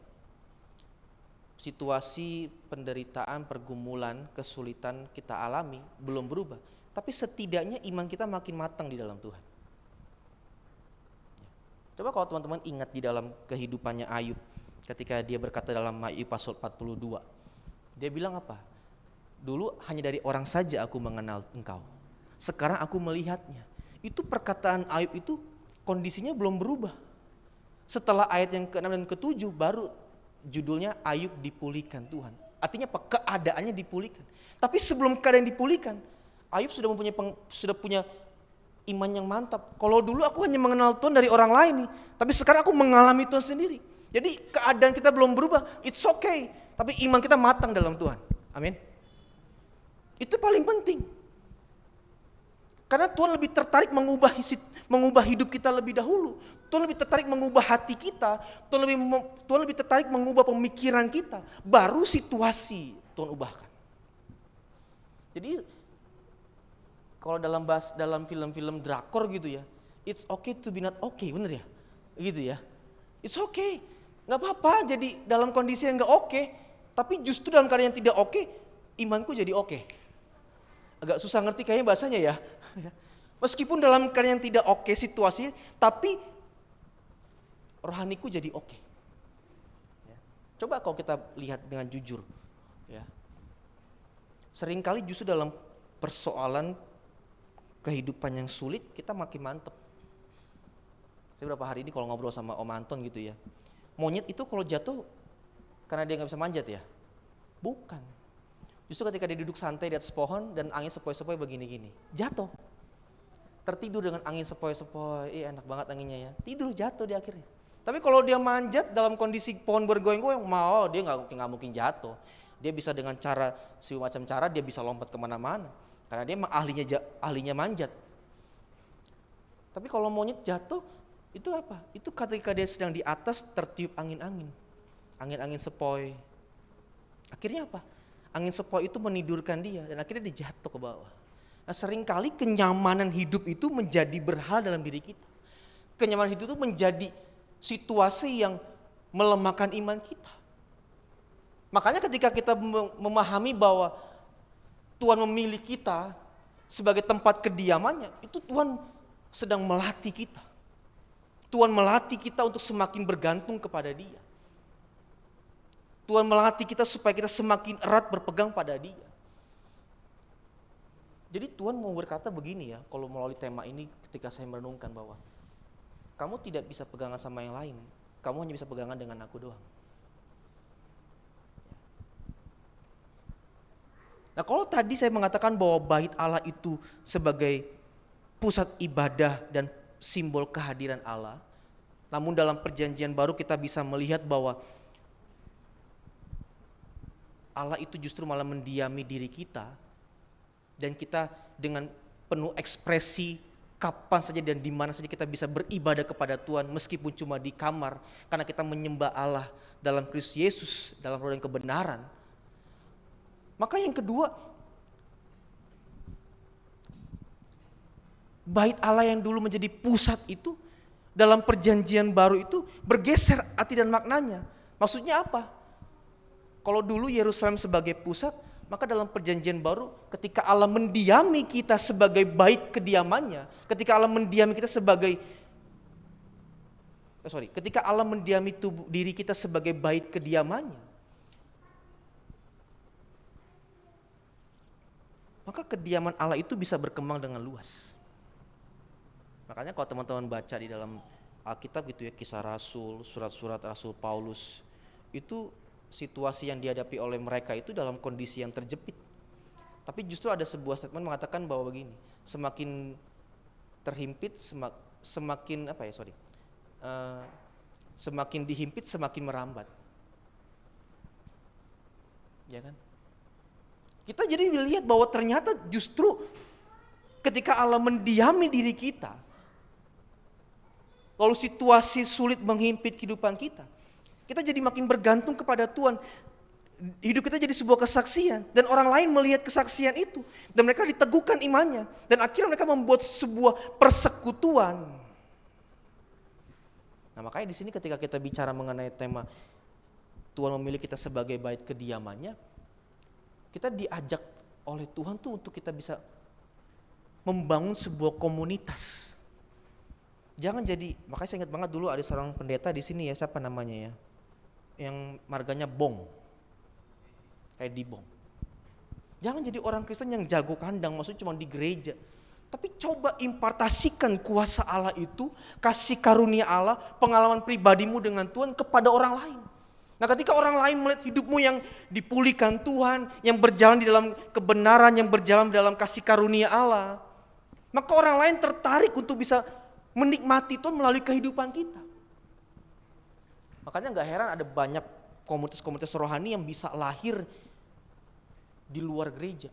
situasi penderitaan, pergumulan, kesulitan kita alami belum berubah, tapi setidaknya iman kita makin matang di dalam Tuhan. Coba kalau teman-teman ingat di dalam kehidupannya Ayub, ketika dia berkata dalam Ayub pasal 42, dia bilang apa? Dulu hanya dari orang saja aku mengenal engkau, sekarang aku melihatnya. Itu perkataan Ayub itu kondisinya belum berubah. Setelah ayat yang ke-6 dan ke-7 baru judulnya Ayub dipulihkan Tuhan. Artinya apa? Keadaannya dipulihkan. Tapi sebelum keadaan dipulihkan, Ayub sudah punya iman yang mantap. Kalau dulu aku hanya mengenal Tuhan dari orang lain nih, tapi sekarang aku mengalami Tuhan sendiri. Jadi keadaan kita belum berubah, it's okay. Tapi iman kita matang dalam Tuhan. Amin. Itu paling penting. Karena Tuhan lebih tertarik mengubah hidup kita lebih dahulu. Tuhan lebih tertarik mengubah hati kita. Tuhan lebih tertarik mengubah pemikiran kita. Baru situasi Tuhan ubahkan. Jadi kalau dalam film-film drakor gitu ya, it's okay to be not okay, bener ya? Gitu ya. It's okay. Gak apa-apa jadi dalam kondisi yang gak oke. Tapi justru dalam keadaan yang tidak oke, imanku jadi oke. Agak susah ngerti kayaknya bahasanya ya. Meskipun dalam keadaan yang tidak oke situasinya, tapi rohaniku jadi oke. Coba kalau kita lihat dengan jujur, ya. Seringkali justru dalam persoalan kehidupan yang sulit kita makin mantep. Saya beberapa hari ini kalau ngobrol sama Om Anton gitu ya, monyet itu kalau jatuh karena dia nggak bisa manjat ya? Bukan. Justru ketika dia duduk santai di atas pohon dan angin sepoi-sepoi begini-gini, jatuh. Tertidur dengan angin sepoi-sepoi, enak banget anginnya ya. Tidur jatuh di akhirnya. Tapi kalau dia manjat dalam kondisi pohon bergoyang-goyang, dia nggak mungkin jatuh. Dia bisa dengan semacam cara dia bisa lompat kemana-mana. Karena dia emang ahlinya manjat. Tapi kalau monyet jatuh, itu apa? Itu ketika dia sedang di atas tertiup angin-angin. Angin-angin sepoi. Akhirnya apa? Angin sepoi itu menidurkan dia dan akhirnya dia jatuh ke bawah. Nah seringkali kenyamanan hidup itu menjadi berhal dalam diri kita. Kenyamanan hidup itu menjadi situasi yang melemahkan iman kita. Makanya ketika kita memahami bahwa Tuhan memilih kita sebagai tempat kediamannya, itu Tuhan sedang melatih kita. Tuhan melatih kita untuk semakin bergantung kepada Dia. Tuhan melatih kita supaya kita semakin erat berpegang pada Dia. Jadi Tuhan mau berkata begini ya, kalau melalui tema ini ketika saya merenungkan bahwa kamu tidak bisa pegangan sama yang lain, kamu hanya bisa pegangan dengan aku doang. Nah kalau tadi saya mengatakan bahwa bait Allah itu sebagai pusat ibadah dan simbol kehadiran Allah, namun dalam perjanjian baru kita bisa melihat bahwa Allah itu justru malah mendiami diri kita, dan kita dengan penuh ekspresi kapan saja dan di mana saja kita bisa beribadah kepada Tuhan meskipun cuma di kamar, karena kita menyembah Allah dalam Kristus Yesus, dalam roh dan kebenaran. Maka yang kedua, bait Allah yang dulu menjadi pusat itu dalam perjanjian baru itu bergeser arti dan maknanya. Maksudnya apa? Kalau dulu Yerusalem sebagai pusat, maka dalam perjanjian baru ketika Allah mendiami kita sebagai bait kediamannya, ketika Allah mendiami kita ketika Allah mendiami diri kita sebagai bait kediamannya, maka kediaman Allah itu bisa berkembang dengan luas. Makanya kalau teman-teman baca di dalam Alkitab gitu ya, Kisah Rasul, surat-surat Rasul Paulus, itu situasi yang dihadapi oleh mereka itu dalam kondisi yang terjepit. Tapi justru ada sebuah statement mengatakan bahwa begini, semakin terhimpit, semakin semakin dihimpit semakin merambat. Ya kan? Kita jadi lihat bahwa ternyata justru ketika Allah mendiami diri kita, lalu situasi sulit menghimpit kehidupan kita, kita jadi makin bergantung kepada Tuhan. Hidup kita jadi sebuah kesaksian, dan orang lain melihat kesaksian itu, dan mereka diteguhkan imannya, dan akhirnya mereka membuat sebuah persekutuan. Nah, makanya di sini ketika kita bicara mengenai tema Tuhan memilih kita sebagai bait kediamannya, kita diajak oleh Tuhan tuh untuk kita bisa membangun sebuah komunitas. Jangan jadi, makanya saya ingat banget dulu ada seorang pendeta di sini ya, siapa namanya ya, yang marganya Bong, kayak di Bong. Jangan jadi orang Kristen yang jago kandang, maksudnya cuma di gereja. Tapi coba impartasikan kuasa Allah itu, kasih karunia Allah, pengalaman pribadimu dengan Tuhan kepada orang lain. Nah, ketika orang lain melihat hidupmu yang dipulihkan Tuhan, yang berjalan di dalam kebenaran, yang berjalan dalam kasih karunia Allah, maka orang lain tertarik untuk bisa menikmati Tuhan melalui kehidupan kita. Makanya gak heran ada banyak komunitas-komunitas rohani yang bisa lahir di luar gereja.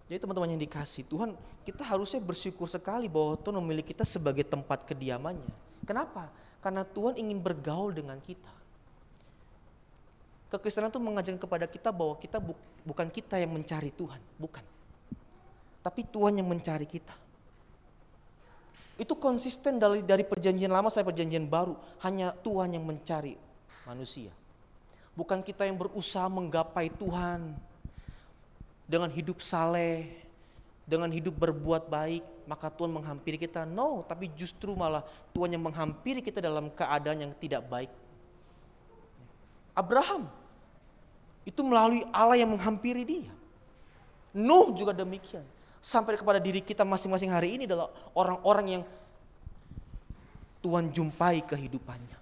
Jadi teman-teman yang dikasih Tuhan, kita harusnya bersyukur sekali bahwa Tuhan memilih kita sebagai tempat kediamannya. Kenapa? Karena Tuhan ingin bergaul dengan kita. Kekristenan itu mengajarkan kepada kita bahwa kita bukan kita yang mencari Tuhan, bukan. Tapi Tuhan yang mencari kita. Itu konsisten dari perjanjian lama sampai perjanjian baru. Hanya Tuhan yang mencari manusia. Bukan kita yang berusaha menggapai Tuhan dengan hidup saleh, dengan hidup berbuat baik, maka Tuhan menghampiri kita. No, tapi justru malah Tuhan yang menghampiri kita dalam keadaan yang tidak baik. Abraham itu melalui Allah yang menghampiri dia. Nuh juga demikian. Sampai kepada diri kita masing-masing hari ini adalah orang-orang yang Tuhan jumpai kehidupannya.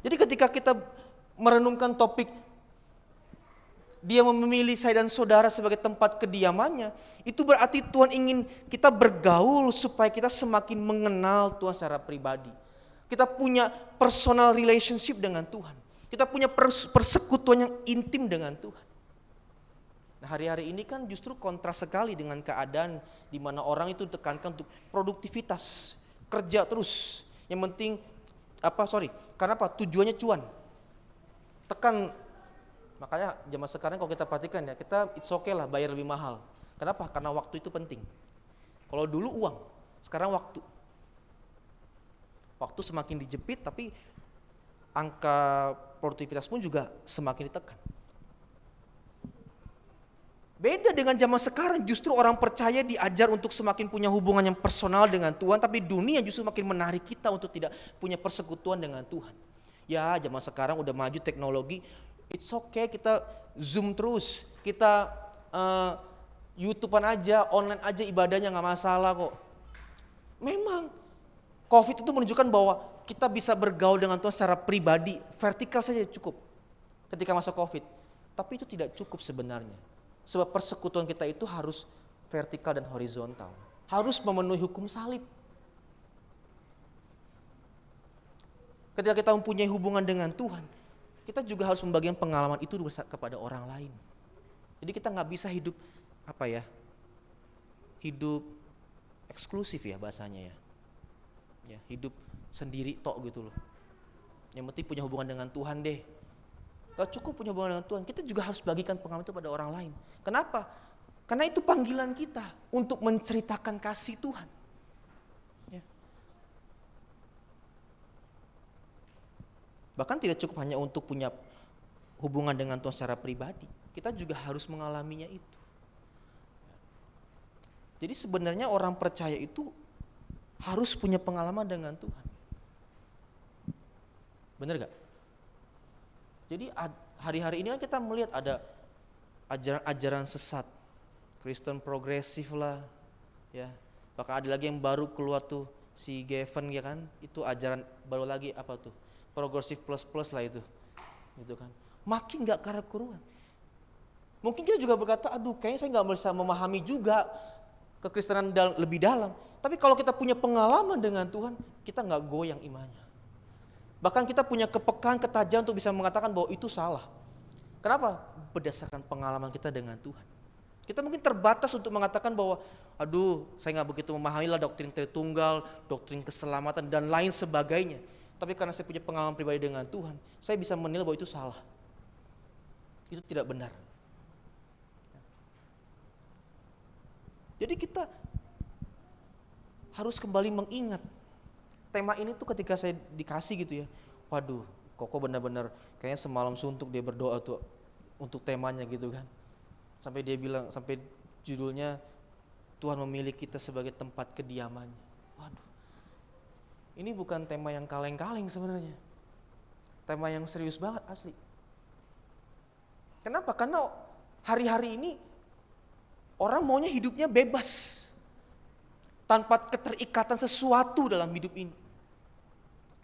Jadi ketika kita merenungkan topik Dia memilih saya dan saudara sebagai tempat kediamannya, itu berarti Tuhan ingin kita bergaul supaya kita semakin mengenal Tuhan secara pribadi. Kita punya personal relationship dengan Tuhan. Kita punya persekutuan yang intim dengan Tuhan. Nah, hari-hari ini kan justru kontras sekali dengan keadaan di mana orang itu ditekankan untuk produktivitas, kerja terus. Yang penting karena apa? Tujuannya cuan. Tekan, makanya zaman sekarang kalau kita perhatikan ya, kita it's okay lah bayar lebih mahal. Kenapa? Karena waktu itu penting. Kalau dulu uang, sekarang waktu. Waktu semakin dijepit, tapi angka produktivitas pun juga semakin ditekan. Beda dengan zaman sekarang, justru orang percaya diajar untuk semakin punya hubungan yang personal dengan Tuhan, tapi dunia justru makin menarik kita untuk tidak punya persekutuan dengan Tuhan. Ya, zaman sekarang udah maju teknologi, it's okay kita Zoom terus, kita YouTubean aja, online aja ibadahnya gak masalah kok. Memang COVID itu menunjukkan bahwa kita bisa bergaul dengan Tuhan secara pribadi, vertikal saja cukup ketika masa COVID. Tapi itu tidak cukup sebenarnya. Sebab persekutuan kita itu harus vertikal dan horizontal. Harus memenuhi hukum salib. Ketika kita mempunyai hubungan dengan Tuhan, kita juga harus membagikan pengalaman itu kepada orang lain. Jadi kita gak bisa hidup hidup eksklusif ya bahasanya ya, hidup sendiri tok gitu loh. Yang penting punya hubungan dengan Tuhan deh. Gak cukup punya hubungan dengan Tuhan, kita juga harus bagikan pengalaman itu pada orang lain. Kenapa? Karena itu panggilan kita untuk menceritakan kasih Tuhan. Ya. Bahkan tidak cukup hanya untuk punya hubungan dengan Tuhan secara pribadi, kita juga harus mengalaminya itu. Jadi sebenarnya orang percaya itu harus punya pengalaman dengan Tuhan. Benar gak? Jadi hari-hari ini kan kita melihat ada ajaran-ajaran sesat Kristen progresif lah, ya. Bahkan ada lagi yang baru keluar tuh, si Gavin ya kan, itu ajaran baru lagi apa tuh, progresif plus lah itu, gitu kan. Makin nggak karuan. Mungkin kita juga berkata, aduh kayaknya saya nggak bisa memahami juga kekristenan lebih dalam. Tapi kalau kita punya pengalaman dengan Tuhan, kita nggak goyang imannya. Bahkan kita punya kepekaan, ketajaman untuk bisa mengatakan bahwa itu salah. Kenapa? Berdasarkan pengalaman kita dengan Tuhan. Kita mungkin terbatas untuk mengatakan bahwa, aduh saya nggak begitu memahami lah doktrin Tritunggal, doktrin keselamatan dan lain sebagainya. Tapi karena saya punya pengalaman pribadi dengan Tuhan, saya bisa menilai bahwa itu salah. Itu tidak benar. Jadi kita harus kembali mengingat tema ini tuh ketika saya dikasih gitu ya. Waduh, Koko benar-benar kayaknya semalam suntuk dia berdoa tuh untuk temanya gitu kan. Sampai dia bilang, sampai judulnya Tuhan memilih kita sebagai tempat kediamannya. Waduh, ini bukan tema yang kaleng-kaleng sebenarnya. Tema yang serius banget asli. Kenapa? Karena hari-hari ini orang maunya hidupnya bebas. Tanpa keterikatan sesuatu dalam hidup ini.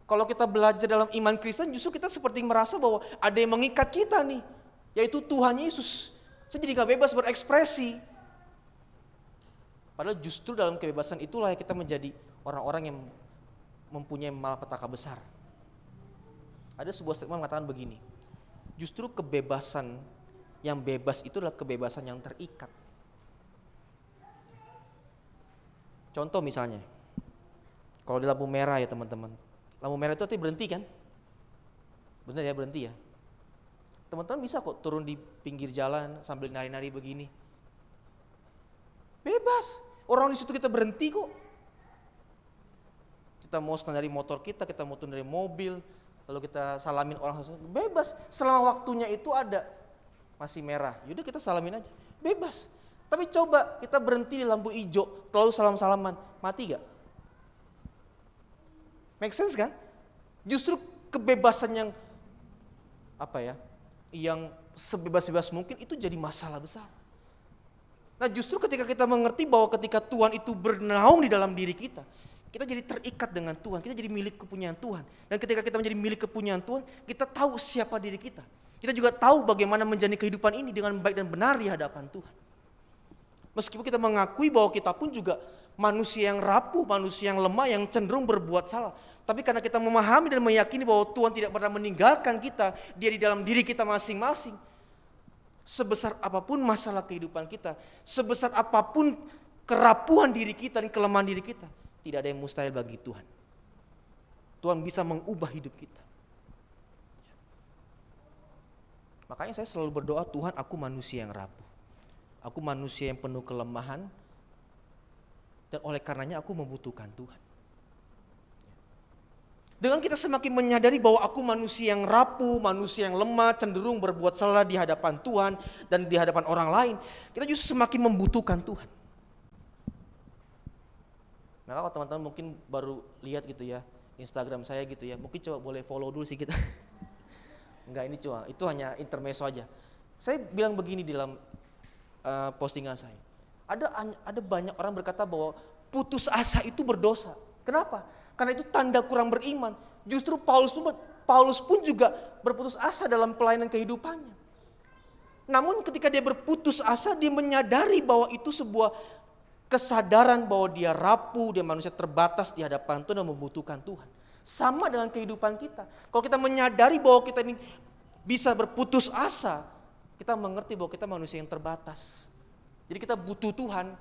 Kalau kita belajar dalam iman Kristen, justru kita seperti merasa bahwa ada yang mengikat kita nih, yaitu Tuhan Yesus. Saya jadi gak bebas berekspresi. Padahal justru dalam kebebasan itulah yang kita menjadi orang-orang yang mempunyai malapetaka besar. Ada sebuah statement mengatakan begini, justru kebebasan yang bebas itu adalah kebebasan yang terikat. Contoh misalnya, kalau di lampu merah ya teman-teman, lampu merah itu artinya berhenti kan? Benar ya, berhenti ya. Teman-teman bisa kok turun di pinggir jalan sambil nari-nari begini. Bebas, orang di situ kita berhenti kok. Kita mau dari motor kita mau turun dari mobil, lalu kita salamin orang, bebas. Selama waktunya itu ada, masih merah, yaudah kita salamin aja, bebas. Tapi coba kita berhenti di lampu hijau, terlalu salam-salaman, mati gak? Make sense kan? Justru kebebasan yang yang sebebas-bebas mungkin itu jadi masalah besar. Nah justru ketika kita mengerti bahwa ketika Tuhan itu bernaung di dalam diri kita jadi terikat dengan Tuhan, kita jadi milik kepunyaan Tuhan. Dan ketika kita menjadi milik kepunyaan Tuhan, kita tahu siapa diri kita. Kita juga tahu bagaimana menjalani kehidupan ini dengan baik dan benar di hadapan Tuhan. Meskipun kita mengakui bahwa kita pun juga manusia yang rapuh, manusia yang lemah, yang cenderung berbuat salah. Tapi karena kita memahami dan meyakini bahwa Tuhan tidak pernah meninggalkan kita, Dia di dalam diri kita masing-masing. Sebesar apapun masalah kehidupan kita, sebesar apapun kerapuhan diri kita dan kelemahan diri kita, tidak ada yang mustahil bagi Tuhan. Tuhan bisa mengubah hidup kita. Makanya saya selalu berdoa, Tuhan aku manusia yang rapuh. Aku manusia yang penuh kelemahan, dan oleh karenanya aku membutuhkan Tuhan. Dengan kita semakin menyadari bahwa aku manusia yang rapuh, manusia yang lemah, cenderung berbuat salah di hadapan Tuhan dan di hadapan orang lain, kita justru semakin membutuhkan Tuhan. Nah kalau teman-teman mungkin baru lihat gitu ya, Instagram saya gitu ya, mungkin coba boleh follow dulu sih kita. Enggak, ini cuma, itu hanya intermezzo aja. Saya bilang begini di dalam postingan saya. Ada banyak orang berkata bahwa putus asa itu berdosa. Kenapa? Karena itu tanda kurang beriman. Justru Paulus pun juga berputus asa dalam pelayanan kehidupannya. Namun ketika dia berputus asa, dia menyadari bahwa itu sebuah kesadaran bahwa dia rapuh, dia manusia terbatas di hadapan Tuhan dan membutuhkan Tuhan. Sama dengan kehidupan kita. Kalau kita menyadari bahwa kita ini bisa berputus asa, kita mengerti bahwa kita manusia yang terbatas. Jadi kita butuh Tuhan.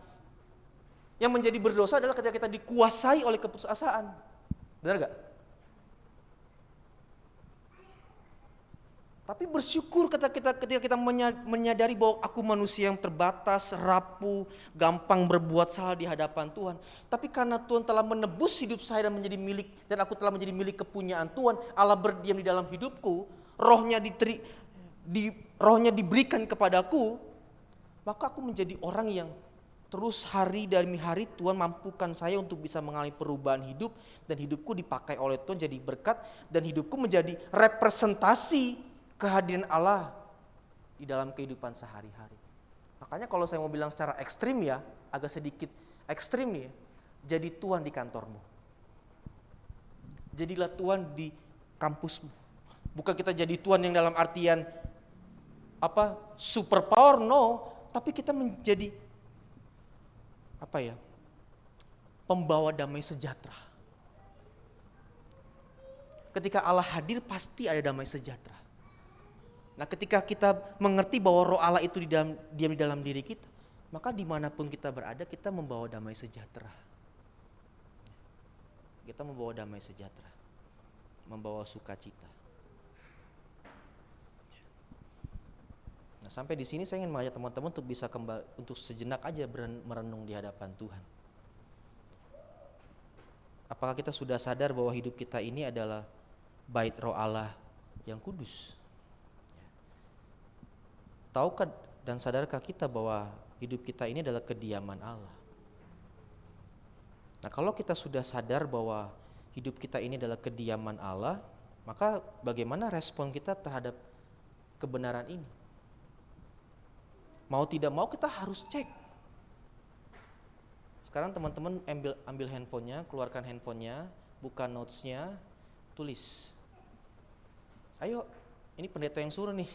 Yang menjadi berdosa adalah ketika kita dikuasai oleh keputusasaan. Benar gak? Tapi bersyukur ketika kita menyadari bahwa aku manusia yang terbatas, rapuh, gampang berbuat salah di hadapan Tuhan. Tapi karena Tuhan telah menebus hidup saya dan menjadi milik, dan aku telah menjadi milik kepunyaan Tuhan, Allah berdiam di dalam hidupku, rohnya diberikan kepadaku, maka aku menjadi orang yang terus hari demi hari Tuhan mampukan saya untuk bisa mengalami perubahan hidup, dan hidupku dipakai oleh Tuhan jadi berkat, dan hidupku menjadi representasi kehadiran Allah di dalam kehidupan sehari-hari. Makanya kalau saya mau bilang secara ekstrim ya, agak sedikit ekstrim nih ya, jadi tuan di kantormu. Jadilah tuan di kampusmu. Bukan kita jadi tuan yang dalam artian super power, no, tapi kita menjadi pembawa damai sejahtera. Ketika Allah hadir pasti ada damai sejahtera. Nah, ketika kita mengerti bahwa Roh Allah itu diam di dalam diri kita, maka dimanapun kita berada kita membawa damai sejahtera. Kita membawa damai sejahtera, membawa sukacita. Nah, sampai di sini saya ingin mengajak teman-teman untuk bisa kembali, untuk sejenak aja merenung di hadapan Tuhan. Apakah kita sudah sadar bahwa hidup kita ini adalah bait Roh Allah yang kudus? Tahukah dan sadarkah kita bahwa hidup kita ini adalah kediaman Allah? Nah, kalau kita sudah sadar bahwa hidup kita ini adalah kediaman Allah, maka bagaimana respon kita terhadap kebenaran ini? Mau tidak mau kita harus cek. Sekarang teman-teman ambil handphonenya, keluarkan handphonenya, buka notesnya, tulis. Ayo, ini pendeta yang suruh nih.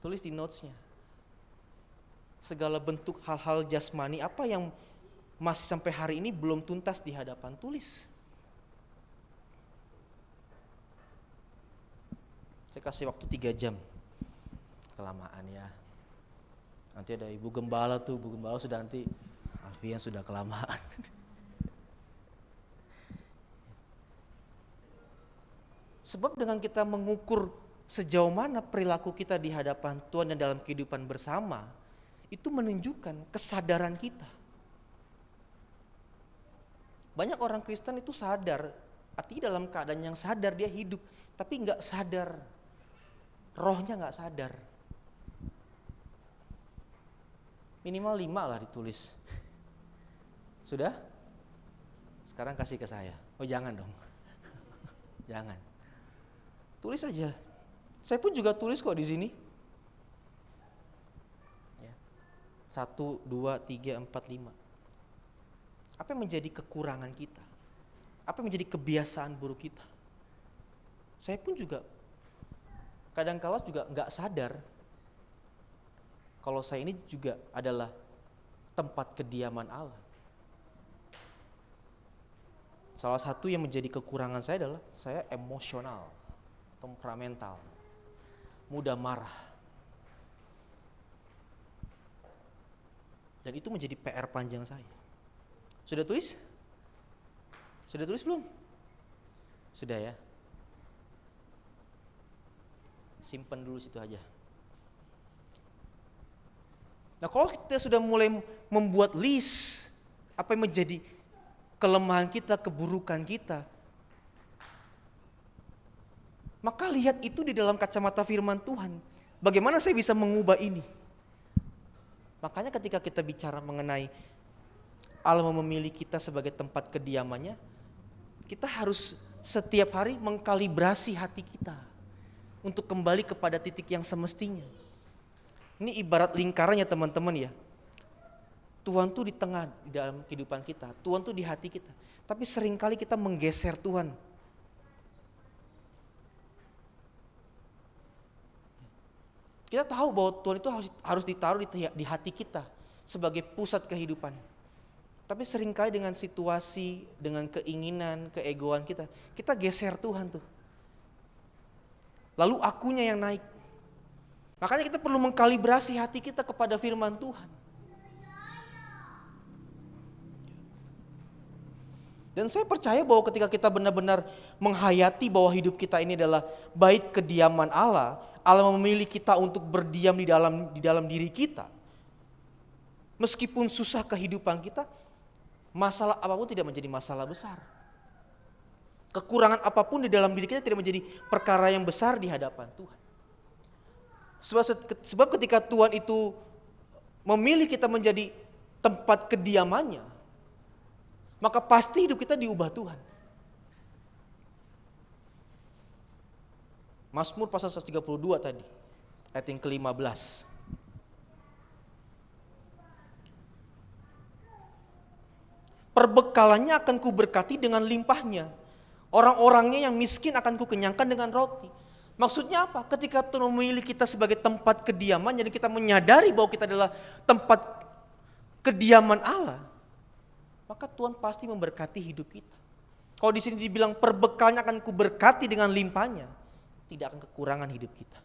Tulis di notesnya. Segala bentuk hal-hal jasmani apa yang masih sampai hari ini belum tuntas di hadapan, tulis. Saya kasih waktu 3 jam. Kelamaan ya. Nanti ada Ibu Gembala tuh, Ibu Gembala sudah nanti, Alfian sudah kelamaan. Sebab dengan kita mengukur sejauh mana perilaku kita di hadapan Tuhan dan dalam kehidupan bersama, itu menunjukkan kesadaran kita. Banyak orang Kristen itu sadar, artinya dalam keadaan yang sadar dia hidup, tapi nggak sadar, rohnya nggak sadar. Minimal 5 lah ditulis. Sudah? Sekarang kasih ke saya. Oh jangan dong, jangan. Tulis aja. Saya pun juga tulis kok di sini. 1, 2, 3, 4, 5. Apa yang menjadi kekurangan kita? Apa yang menjadi kebiasaan buruk kita? Saya pun juga kadang-kala juga nggak sadar kalau saya ini juga adalah tempat kediaman Allah. Salah satu yang menjadi kekurangan saya adalah saya emosional, temperamental, mudah marah. Dan itu menjadi PR panjang saya. Sudah tulis? Sudah tulis belum? Sudah ya? Simpan dulu situ aja. Nah, kalau kita sudah mulai membuat list apa yang menjadi kelemahan kita, keburukan kita, maka lihat itu di dalam kacamata firman Tuhan. Bagaimana saya bisa mengubah ini? Makanya ketika kita bicara mengenai Allah memilih kita sebagai tempat kediamannya, kita harus setiap hari mengkalibrasi hati kita untuk kembali kepada titik yang semestinya. Ini ibarat lingkarannya teman-teman ya. Tuhan tuh di tengah di dalam kehidupan kita, Tuhan tuh di hati kita. Tapi seringkali kita menggeser Tuhan. Kita tahu bahwa Tuhan itu harus ditaruh di hati kita sebagai pusat kehidupan. Tapi seringkali dengan situasi, dengan keinginan, keegoan kita geser Tuhan tuh. Lalu akunya yang naik. Makanya kita perlu mengkalibrasi hati kita kepada firman Tuhan. Dan saya percaya bahwa ketika kita benar-benar menghayati bahwa hidup kita ini adalah bait kediaman Allah, Allah memilih kita untuk berdiam di dalam diri kita. Meskipun susah kehidupan kita, masalah apapun tidak menjadi masalah besar. Kekurangan apapun di dalam diri kita tidak menjadi perkara yang besar di hadapan Tuhan. Sebab ketika Tuhan itu memilih kita menjadi tempat kediamannya, maka pasti hidup kita diubah Tuhan. Mazmur pasal 132 tadi, ayat yang ke-15. Perbekalannya akan kuberkati dengan limpahnya. Orang-orangnya yang miskin akan kukenyangkan dengan roti. Maksudnya apa? Ketika Tuhan memilih kita sebagai tempat kediaman, jadi kita menyadari bahwa kita adalah tempat kediaman Allah, maka Tuhan pasti memberkati hidup kita. Kalau di sini dibilang perbekalnya akan kuberkati dengan limpahnya, tidak akan kekurangan hidup kita.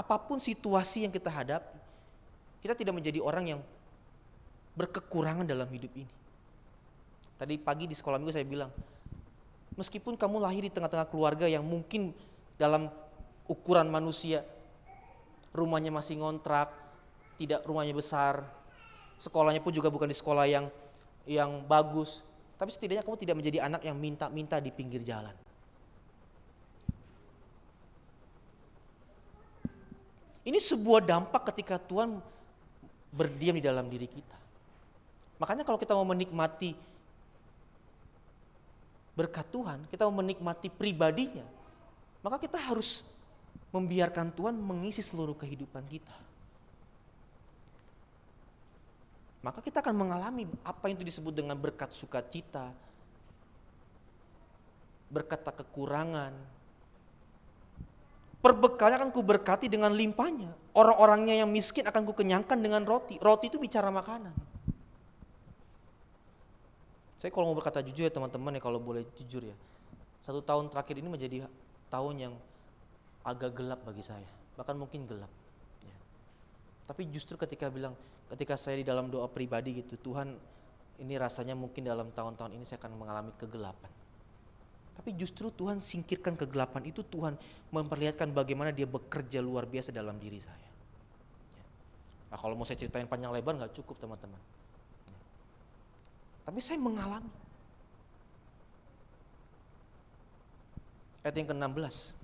Apapun situasi yang kita hadapi, kita tidak menjadi orang yang berkekurangan dalam hidup ini. Tadi pagi di sekolah minggu saya bilang, meskipun kamu lahir di tengah-tengah keluarga yang mungkin dalam ukuran manusia, rumahnya masih ngontrak, tidak rumahnya besar, sekolahnya pun juga bukan di sekolah yang bagus, tapi setidaknya kamu tidak menjadi anak yang minta-minta di pinggir jalan. Ini sebuah dampak ketika Tuhan berdiam di dalam diri kita. Makanya kalau kita mau menikmati berkat Tuhan, kita mau menikmati pribadinya, maka kita harus membiarkan Tuhan mengisi seluruh kehidupan kita. Maka kita akan mengalami apa yang itu disebut dengan berkat sukacita, berkat tak kekurangan. Perbekalnya akan kuberkati dengan limpahnya. Orang-orangnya yang miskin akan kukenyangkan dengan roti. Roti itu bicara makanan. Saya kalau mau berkata jujur ya teman-teman ya, kalau boleh jujur ya, 1 tahun terakhir ini menjadi tahun yang agak gelap bagi saya, bahkan mungkin gelap ya. Tapi justru ketika saya di dalam doa pribadi gitu, Tuhan ini rasanya mungkin dalam tahun-tahun ini saya akan mengalami kegelapan. Tapi justru Tuhan singkirkan kegelapan itu, Tuhan memperlihatkan bagaimana dia bekerja luar biasa dalam diri saya. Nah, kalau mau saya ceritain panjang lebar gak cukup teman-teman. Tapi saya mengalami. Ayat yang ke-16.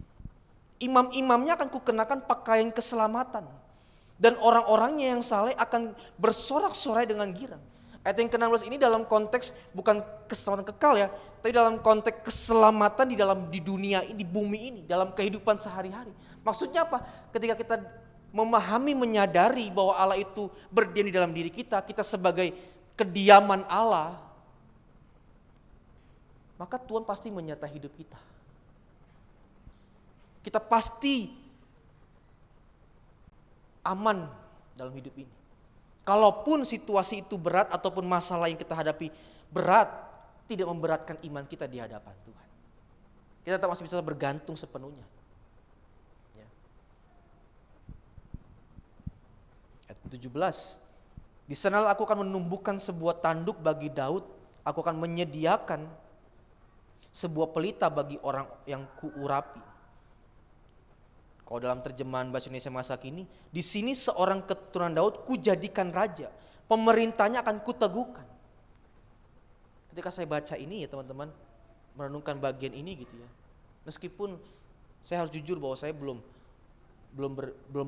Imam-imamnya akan kukenakan pakaian keselamatan, dan orang-orangnya yang saleh akan bersorak-sorai dengan girang. Ayat yang ke-16 ini dalam konteks bukan keselamatan kekal ya, tapi dalam konteks keselamatan di dunia ini, di bumi ini, dalam kehidupan sehari-hari. Maksudnya apa? Ketika kita memahami, menyadari bahwa Allah itu berdiam di dalam diri kita, kita sebagai kediaman Allah, maka Tuhan pasti menyertai hidup kita. Kita pasti aman dalam hidup ini. Kalaupun situasi itu berat ataupun masalah yang kita hadapi berat, tidak memberatkan iman kita di hadapan Tuhan. Kita tetap masih bisa bergantung sepenuhnya. Ya. Ayat 17. Di sanalah aku akan menumbuhkan sebuah tanduk bagi Daud, aku akan menyediakan sebuah pelita bagi orang yang kuurapi. Kalau dalam terjemahan bahasa Indonesia masa kini, di sini seorang keturunan Daud kujadikan raja, pemerintahnya akan kuteguhkan. Ketika saya baca ini ya teman-teman, merenungkan bagian ini gitu ya. Meskipun saya harus jujur bahwa saya belum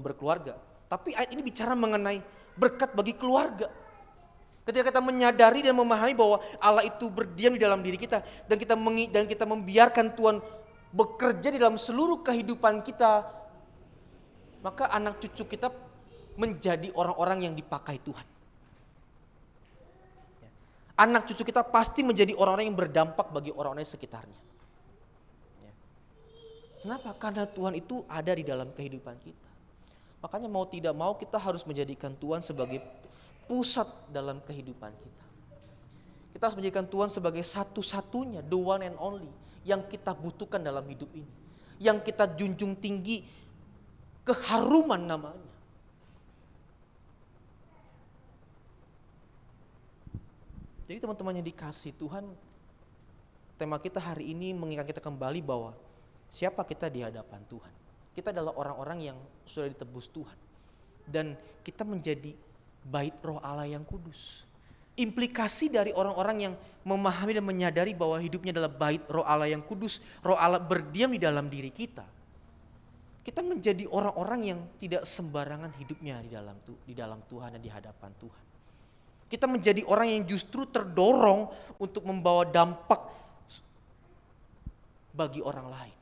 berkeluarga, tapi ayat ini bicara mengenai berkat bagi keluarga. Ketika kita menyadari dan memahami bahwa Allah itu berdiam di dalam diri kita, dan kita membiarkan Tuhan bekerja di dalam seluruh kehidupan kita, maka anak cucu kita menjadi orang-orang yang dipakai Tuhan. Anak cucu kita pasti menjadi orang-orang yang berdampak bagi orang-orang di sekitarnya. Kenapa? Karena Tuhan itu ada di dalam kehidupan kita. Makanya mau tidak mau kita harus menjadikan Tuhan sebagai pusat dalam kehidupan kita. Kita harus menjadikan Tuhan sebagai satu-satunya, the one and only, yang kita butuhkan dalam hidup ini. Yang kita junjung tinggi keharuman namanya. Jadi teman-teman yang dikasih Tuhan, tema kita hari ini mengingat kita kembali bahwa siapa kita di hadapan Tuhan. Kita adalah orang-orang yang sudah ditebus Tuhan. Dan kita menjadi bait roh Allah yang kudus. Implikasi dari orang-orang yang memahami dan menyadari bahwa hidupnya adalah bait roh Allah yang kudus, roh Allah berdiam di dalam diri kita. Kita menjadi orang-orang yang tidak sembarangan hidupnya di dalam Tuhan dan di hadapan Tuhan. Kita menjadi orang yang justru terdorong untuk membawa dampak bagi orang lain.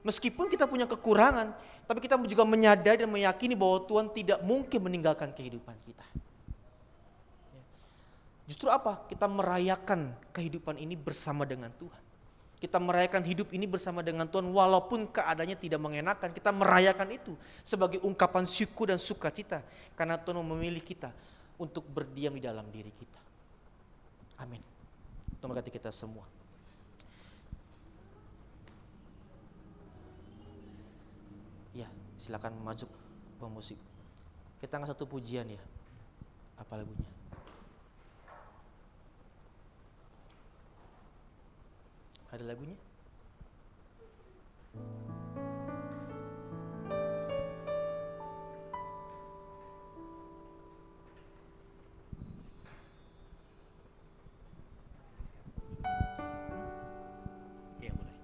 Meskipun kita punya kekurangan, tapi kita juga menyadari dan meyakini bahwa Tuhan tidak mungkin meninggalkan kehidupan kita. Justru apa? Kita merayakan kehidupan ini bersama dengan Tuhan. Kita merayakan hidup ini bersama dengan Tuhan walaupun keadaannya tidak mengenakan. Kita merayakan itu sebagai ungkapan syukur dan sukacita karena Tuhan memilih kita untuk berdiam di dalam diri kita. Amin. Tuhan memberkati kita semua. Ya, silakan maju pemusik. Kita angkat satu pujian ya. Apa lagunya? Ada lagunya? Ya boleh.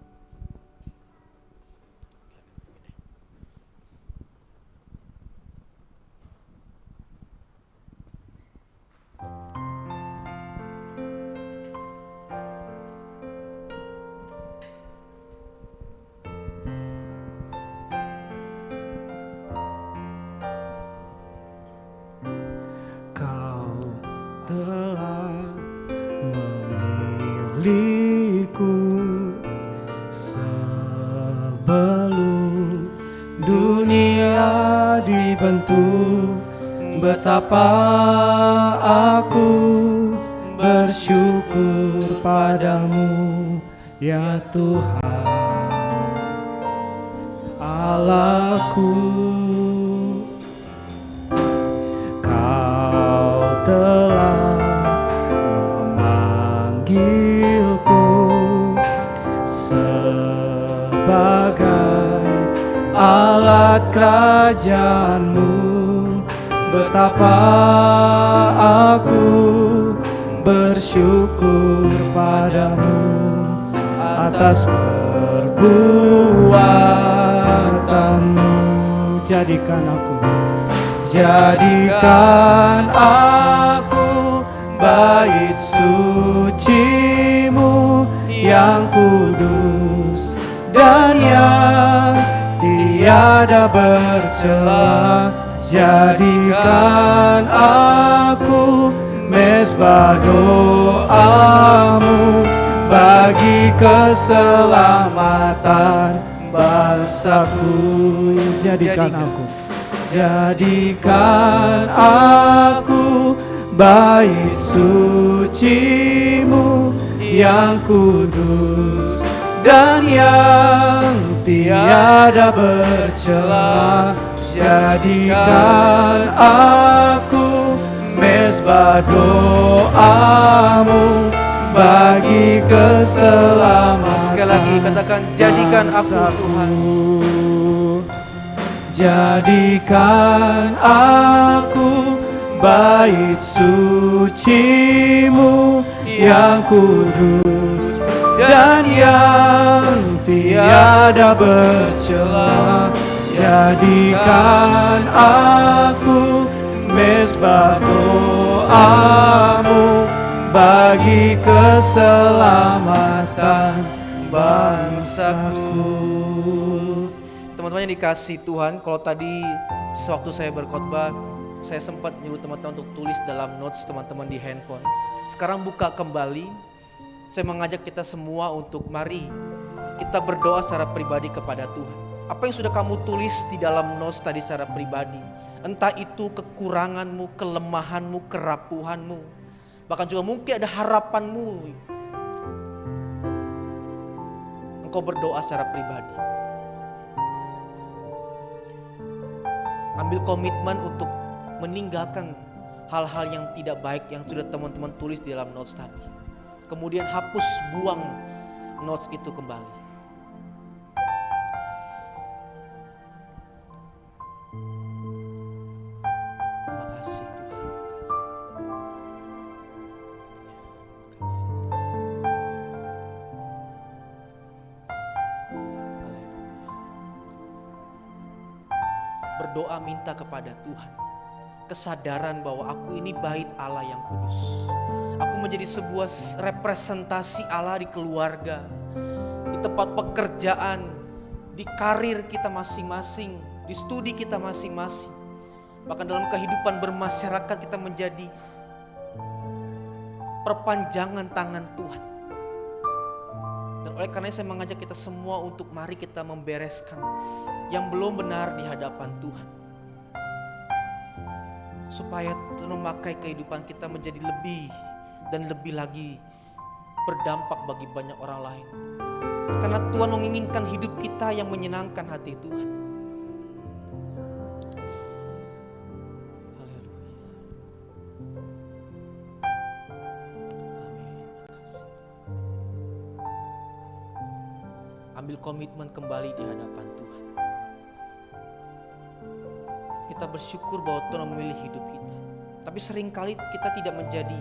Kau telah memilihku sebelum dunia dibentuk. Betapa aku bersyukur padamu ya Tuhan Allahku. Kau telah memanggilku sebagai alat kerajaanmu. Betapa aku bersyukur padamu atas perbuatanmu. Jadikan aku bait suci-Mu yang kudus dan yang tiada bercela. Jadikan aku mezbah doa-Mu bagi keselamatan bangsaku. Jadikan aku bait suci-Mu yang kudus dan yang tiada bercela. Jadikan aku mezbah doa-Mu bagi keselamatan. Sekali lagi katakan, jadikan aku Tuhan. Jadikan aku bait suci-Mu yang kudus dan yang tiada bercela. Jadikan aku mezbah doa-Mu bagi keselamatan bangsaku. Teman-teman yang dikasih Tuhan, kalau tadi sewaktu saya berkhotbah, saya sempat nyuruh teman-teman untuk tulis dalam notes teman-teman di handphone. Sekarang buka kembali, saya mengajak kita semua untuk mari kita berdoa secara pribadi kepada Tuhan. Apa yang sudah kamu tulis di dalam notes tadi secara pribadi, entah itu kekuranganmu, kelemahanmu, kerapuhanmu, bahkan juga mungkin ada harapanmu. Engkau berdoa secara pribadi. Ambil komitmen untuk meninggalkan hal-hal yang tidak baik yang sudah teman-teman tulis di dalam notes tadi. Kemudian hapus, buang notes itu kembali. Berdoa minta kepada Tuhan kesadaran bahwa aku ini bait Allah yang kudus. Aku menjadi sebuah representasi Allah di keluarga, di tempat pekerjaan, di karir kita masing-masing, di studi kita masing-masing, bahkan dalam kehidupan bermasyarakat kita menjadi perpanjangan tangan Tuhan. Dan oleh karena saya mengajak kita semua untuk mari kita membereskan yang belum benar di hadapan Tuhan, supaya Tuhan memakai kehidupan kita menjadi lebih dan lebih lagi berdampak bagi banyak orang lain. Karena Tuhan menginginkan hidup kita yang menyenangkan hati Tuhan. Haleluya. Amin. Ambil komitmen kembali di hadapan Tuhan. Kita bersyukur bahwa Tuhan memilih hidup kita. Tapi seringkali kita tidak menjadi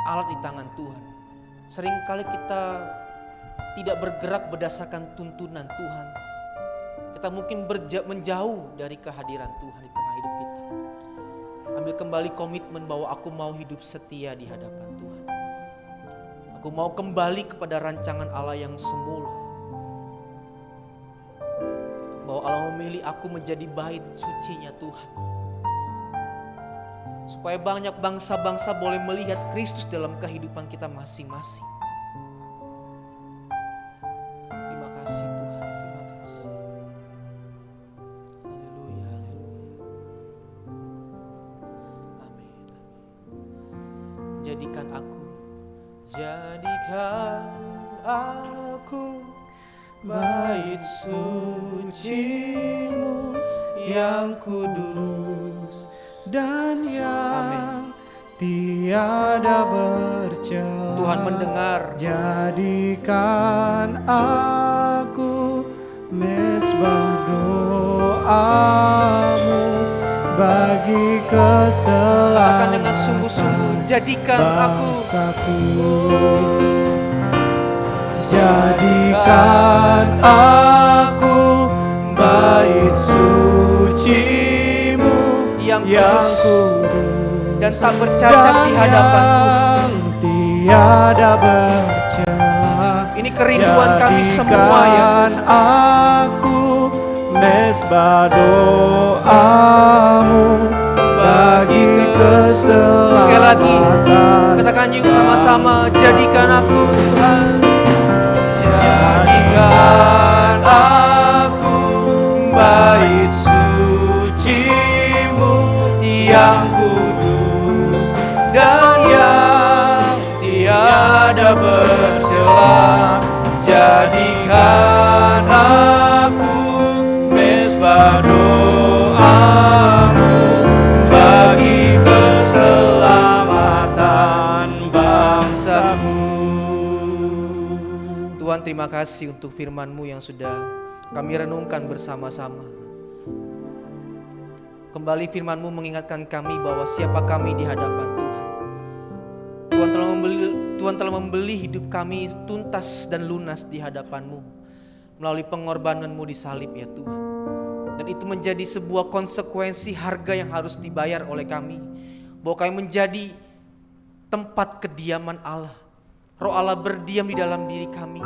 alat di tangan Tuhan. Seringkali kita tidak bergerak berdasarkan tuntunan Tuhan. Kita mungkin menjauh dari kehadiran Tuhan di tengah hidup kita. Ambil kembali komitmen bahwa aku mau hidup setia di hadapan Tuhan. Aku mau kembali kepada rancangan Allah yang semula. Bahwa Allah memilih aku menjadi bait sucinya Tuhan. Supaya banyak bangsa-bangsa boleh melihat Kristus dalam kehidupan kita masing-masing. Terima kasih Tuhan, terima kasih. Haleluya, haleluya. Amin, amin. Jadikan aku bait suci-Mu yang kudus dan yang tiada bercela. Tuhan mendengar. Jadikan aku mesbah doa-Mu bagi keselamatan Katakan dengan sungguh-sungguh, jadikan aku. Jadikan aku bait suci-Mu yang kudus dan tak bercacat di hadapan Tuhan. Tiada bercela. Ini kerinduan kami semua ya Tuhan. Aku mesbah doa-Mu bagi keselamatan. Sekali lagi katakan yuk sama-sama, jadikan aku Tuhan. Jadikan aku bait suci-Mu yang kudus dan yang tiada bercela. Jadikan aku mesbah doa-Mu bagi keselamatan bangsa-Mu. Tuhan, terima kasih untuk firman-Mu yang sudah kami renungkan bersama-sama. Kembali firman-Mu mengingatkan kami bahwa siapa kami di hadapan Tuhan. Tuhan telah membeli hidup kami tuntas dan lunas di hadapan-Mu melalui pengorbanan-Mu di salib ya Tuhan. Dan itu menjadi sebuah konsekuensi harga yang harus dibayar oleh kami, bahwa kami menjadi tempat kediaman Allah. Roh Allah berdiam di dalam diri kami.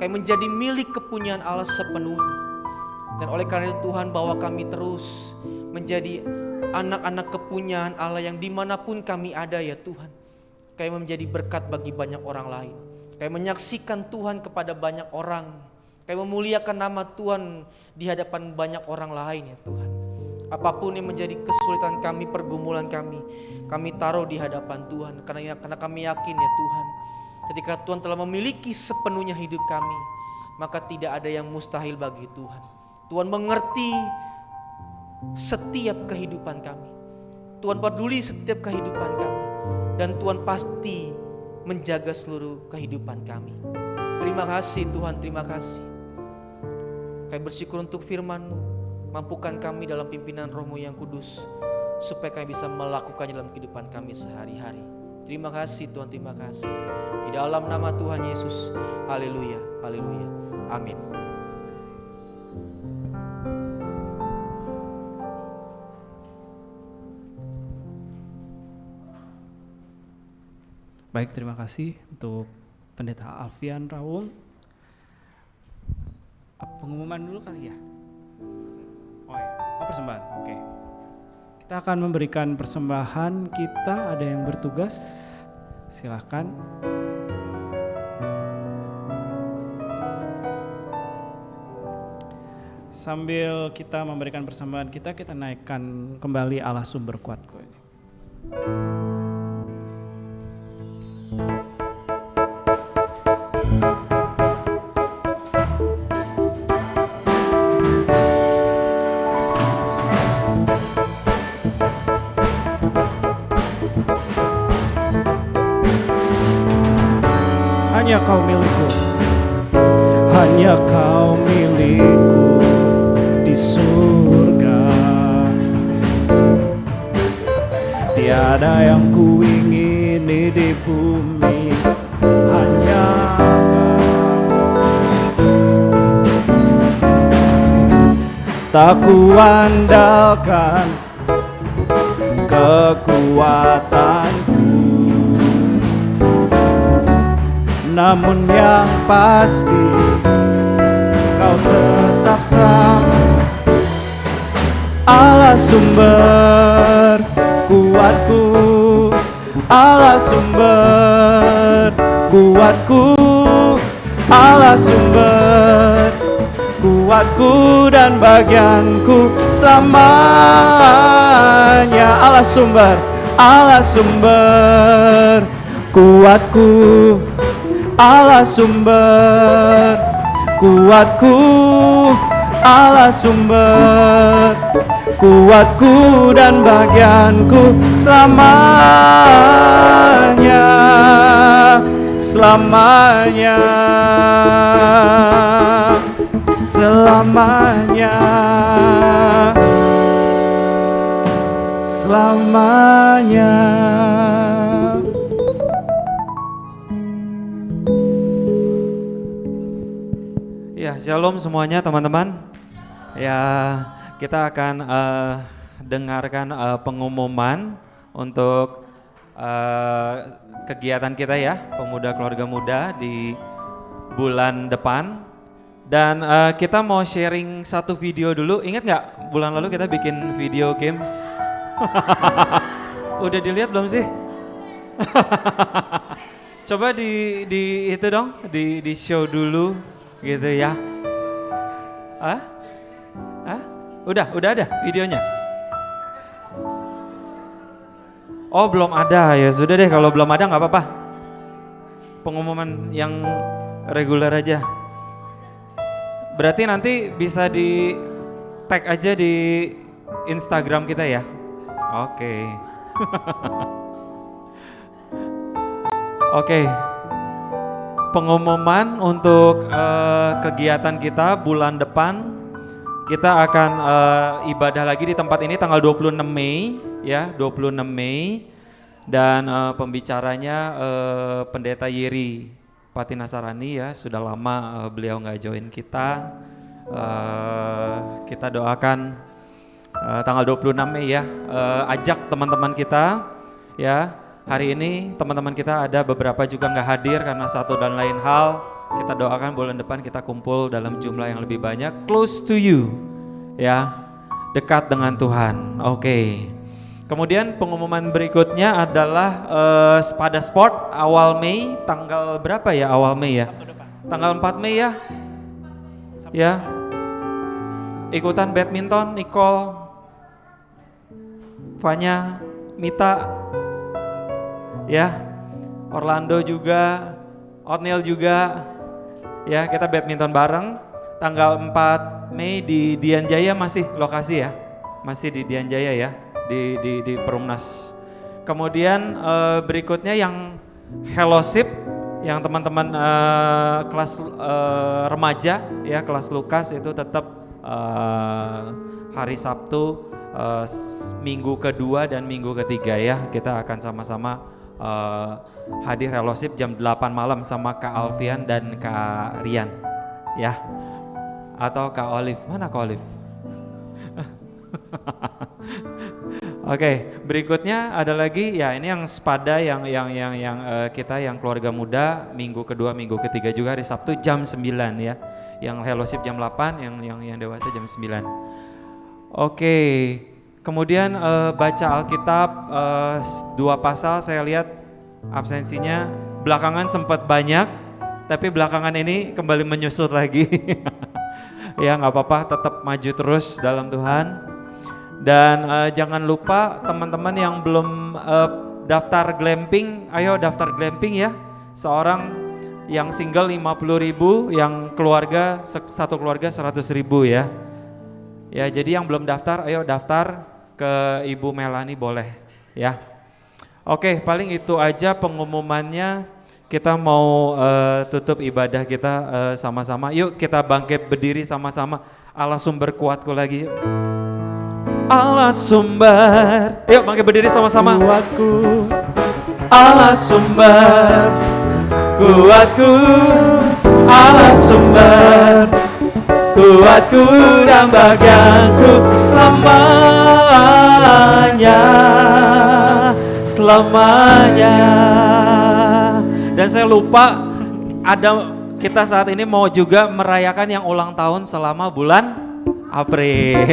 Kami menjadi milik kepunyaan Allah sepenuhnya. Dan oleh karena itu Tuhan, bahwa kami terus menjadi anak-anak kepunyaan Allah yang dimanapun kami ada ya Tuhan. Kami menjadi berkat bagi banyak orang lain. Kami menyaksikan Tuhan kepada banyak orang. Kami memuliakan nama Tuhan di hadapan banyak orang lain ya Tuhan. Apapun yang menjadi kesulitan kami, pergumulan kami taruh di hadapan Tuhan. Karena kami yakin ya Tuhan, ketika Tuhan telah memiliki sepenuhnya hidup kami, maka tidak ada yang mustahil bagi Tuhan. Tuhan mengerti setiap kehidupan kami. Tuhan peduli setiap kehidupan kami. Dan Tuhan pasti menjaga seluruh kehidupan kami. Terima kasih Tuhan, terima kasih. Kami bersyukur untuk firman-Mu. Mampukan kami dalam pimpinan Roh-Mu yang kudus, supaya kami bisa melakukannya dalam kehidupan kami sehari-hari. Terima kasih Tuhan, terima kasih. Di dalam nama Tuhan Yesus, haleluya, haleluya, amin. Baik, terima kasih untuk Pendeta Alfian Rawung. pengumuman dulu kali ya. Oh ya, persembahan. Oke. Kita akan memberikan persembahan kita, ada yang bertugas. Silakan. Sambil kita memberikan persembahan kita naikkan kembali Allah sumber kuatku ini. Hanya kau milikku, hanya kau milikku di surga. Tiada yang ku ingini di bumi, hanya tak kuandalkan kekuatanku, namun yang pasti kau tetap sama. Allah sumber kuatku, Allah sumber kuatku, Allah sumber kuatku dan bagianku selamanya. Allah sumber kuatku, Allah sumber kuatku, Allah sumber kuatku dan bagianku selamanya, selamanya, selamanya, selamanya. Ya, shalom semuanya teman-teman. Ya, kita akan dengarkan pengumuman untuk kegiatan kita ya, Pemuda Keluarga Muda di bulan depan. Dan kita mau sharing satu video dulu. Ingat nggak bulan lalu kita bikin video games? Udah dilihat belum sih? Coba di itu dong, di show dulu gitu ya. Udah ada videonya? Oh belum ada, ya sudah deh kalau belum ada nggak apa-apa. Pengumuman yang reguler aja. Berarti nanti bisa di tag aja di Instagram kita ya. Oke. Oke. Pengumuman untuk kegiatan kita bulan depan. Kita akan ibadah lagi di tempat ini tanggal 26 Mei ya, 26 Mei. Dan pembicaranya Pendeta Yeri Patinasarani ya, sudah lama beliau nggak join kita. Kita doakan tanggal 26 Mei ya, ajak teman-teman kita ya. Hari ini teman-teman kita ada beberapa juga nggak hadir karena satu dan lain hal. Kita doakan bulan depan kita kumpul dalam jumlah yang lebih banyak, close to you ya, dekat dengan Tuhan. Oke. Kemudian pengumuman berikutnya adalah Spada Sport awal Mei, tanggal berapa ya awal Mei ya? Tanggal 4 Mei ya. Ya. Ikutan badminton, Nicole, Fanya, Mita, ya, Orlando juga, Otniel juga, ya kita badminton bareng. Tanggal 4 Mei di Dian Jaya masih lokasi ya, masih di Dian Jaya ya, di Perumnas. Kemudian berikutnya yang fellowship, yang teman-teman kelas remaja ya, kelas Lukas itu tetap hari Sabtu minggu kedua dan minggu ketiga ya, kita akan sama-sama hadir fellowship jam 8 malam sama Kak Alfian dan Kak Rian ya, atau Kak Olive, mana Kak Olive? Oke, berikutnya ada lagi ya, ini yang Spada yang kita yang keluarga muda minggu kedua minggu ketiga juga hari Sabtu jam 9 ya. Yang fellowship jam 8, yang dewasa jam 9. Oke. Kemudian baca Alkitab 2 pasal, saya lihat absensinya belakangan sempat banyak, tapi belakangan ini kembali menyusut lagi. Ya nggak apa-apa, tetap maju terus dalam Tuhan. Dan jangan lupa teman-teman yang belum daftar glamping, ayo daftar glamping ya. Seorang yang single 50.000, yang keluarga satu keluarga 100.000 ya. Ya, jadi yang belum daftar, ayo daftar ke Ibu Melani boleh ya. Oke, paling itu aja pengumumannya. Kita mau tutup ibadah kita sama-sama. Yuk kita bangkit berdiri sama-sama. Allah sumber kuatku lagi. Allah sumber. Yuk bangkit berdiri sama-sama. Kuatku, Allah sumber kuatku. Allah sumber kuatku dan bagianku selamanya, selamanya. Dan saya lupa, ada kita saat ini mau juga merayakan yang ulang tahun selama bulan April.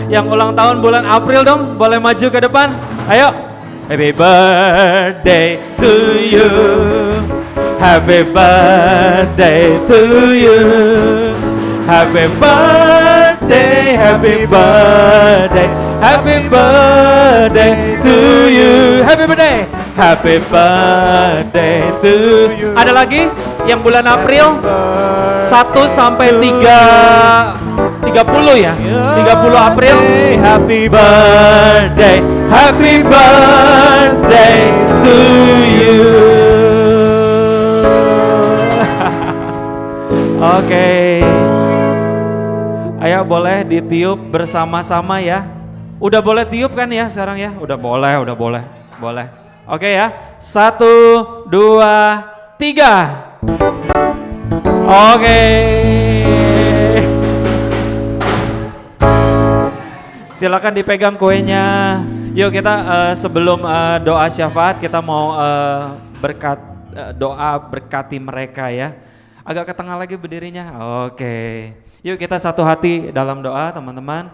Yang ulang tahun bulan April dong, boleh maju ke depan. Ayo. Happy birthday to you. Happy birthday to you. Happy birthday, happy birthday, happy birthday to you. Happy birthday, happy birthday to you. Ada lagi yang bulan April 1 sampai 30 ya, 30 April. Happy birthday, happy birthday to you. Oke. Ayo boleh ditiup bersama-sama ya. Udah boleh tiup kan ya sekarang ya? Udah boleh. Boleh. Oke ya. 1, 2, 3. Oke. Silakan dipegang kuenya. Yuk kita sebelum doa syafaat kita mau doa berkati mereka ya. Agak ke tengah lagi berdirinya. Oke. Yuk kita satu hati dalam doa teman-teman.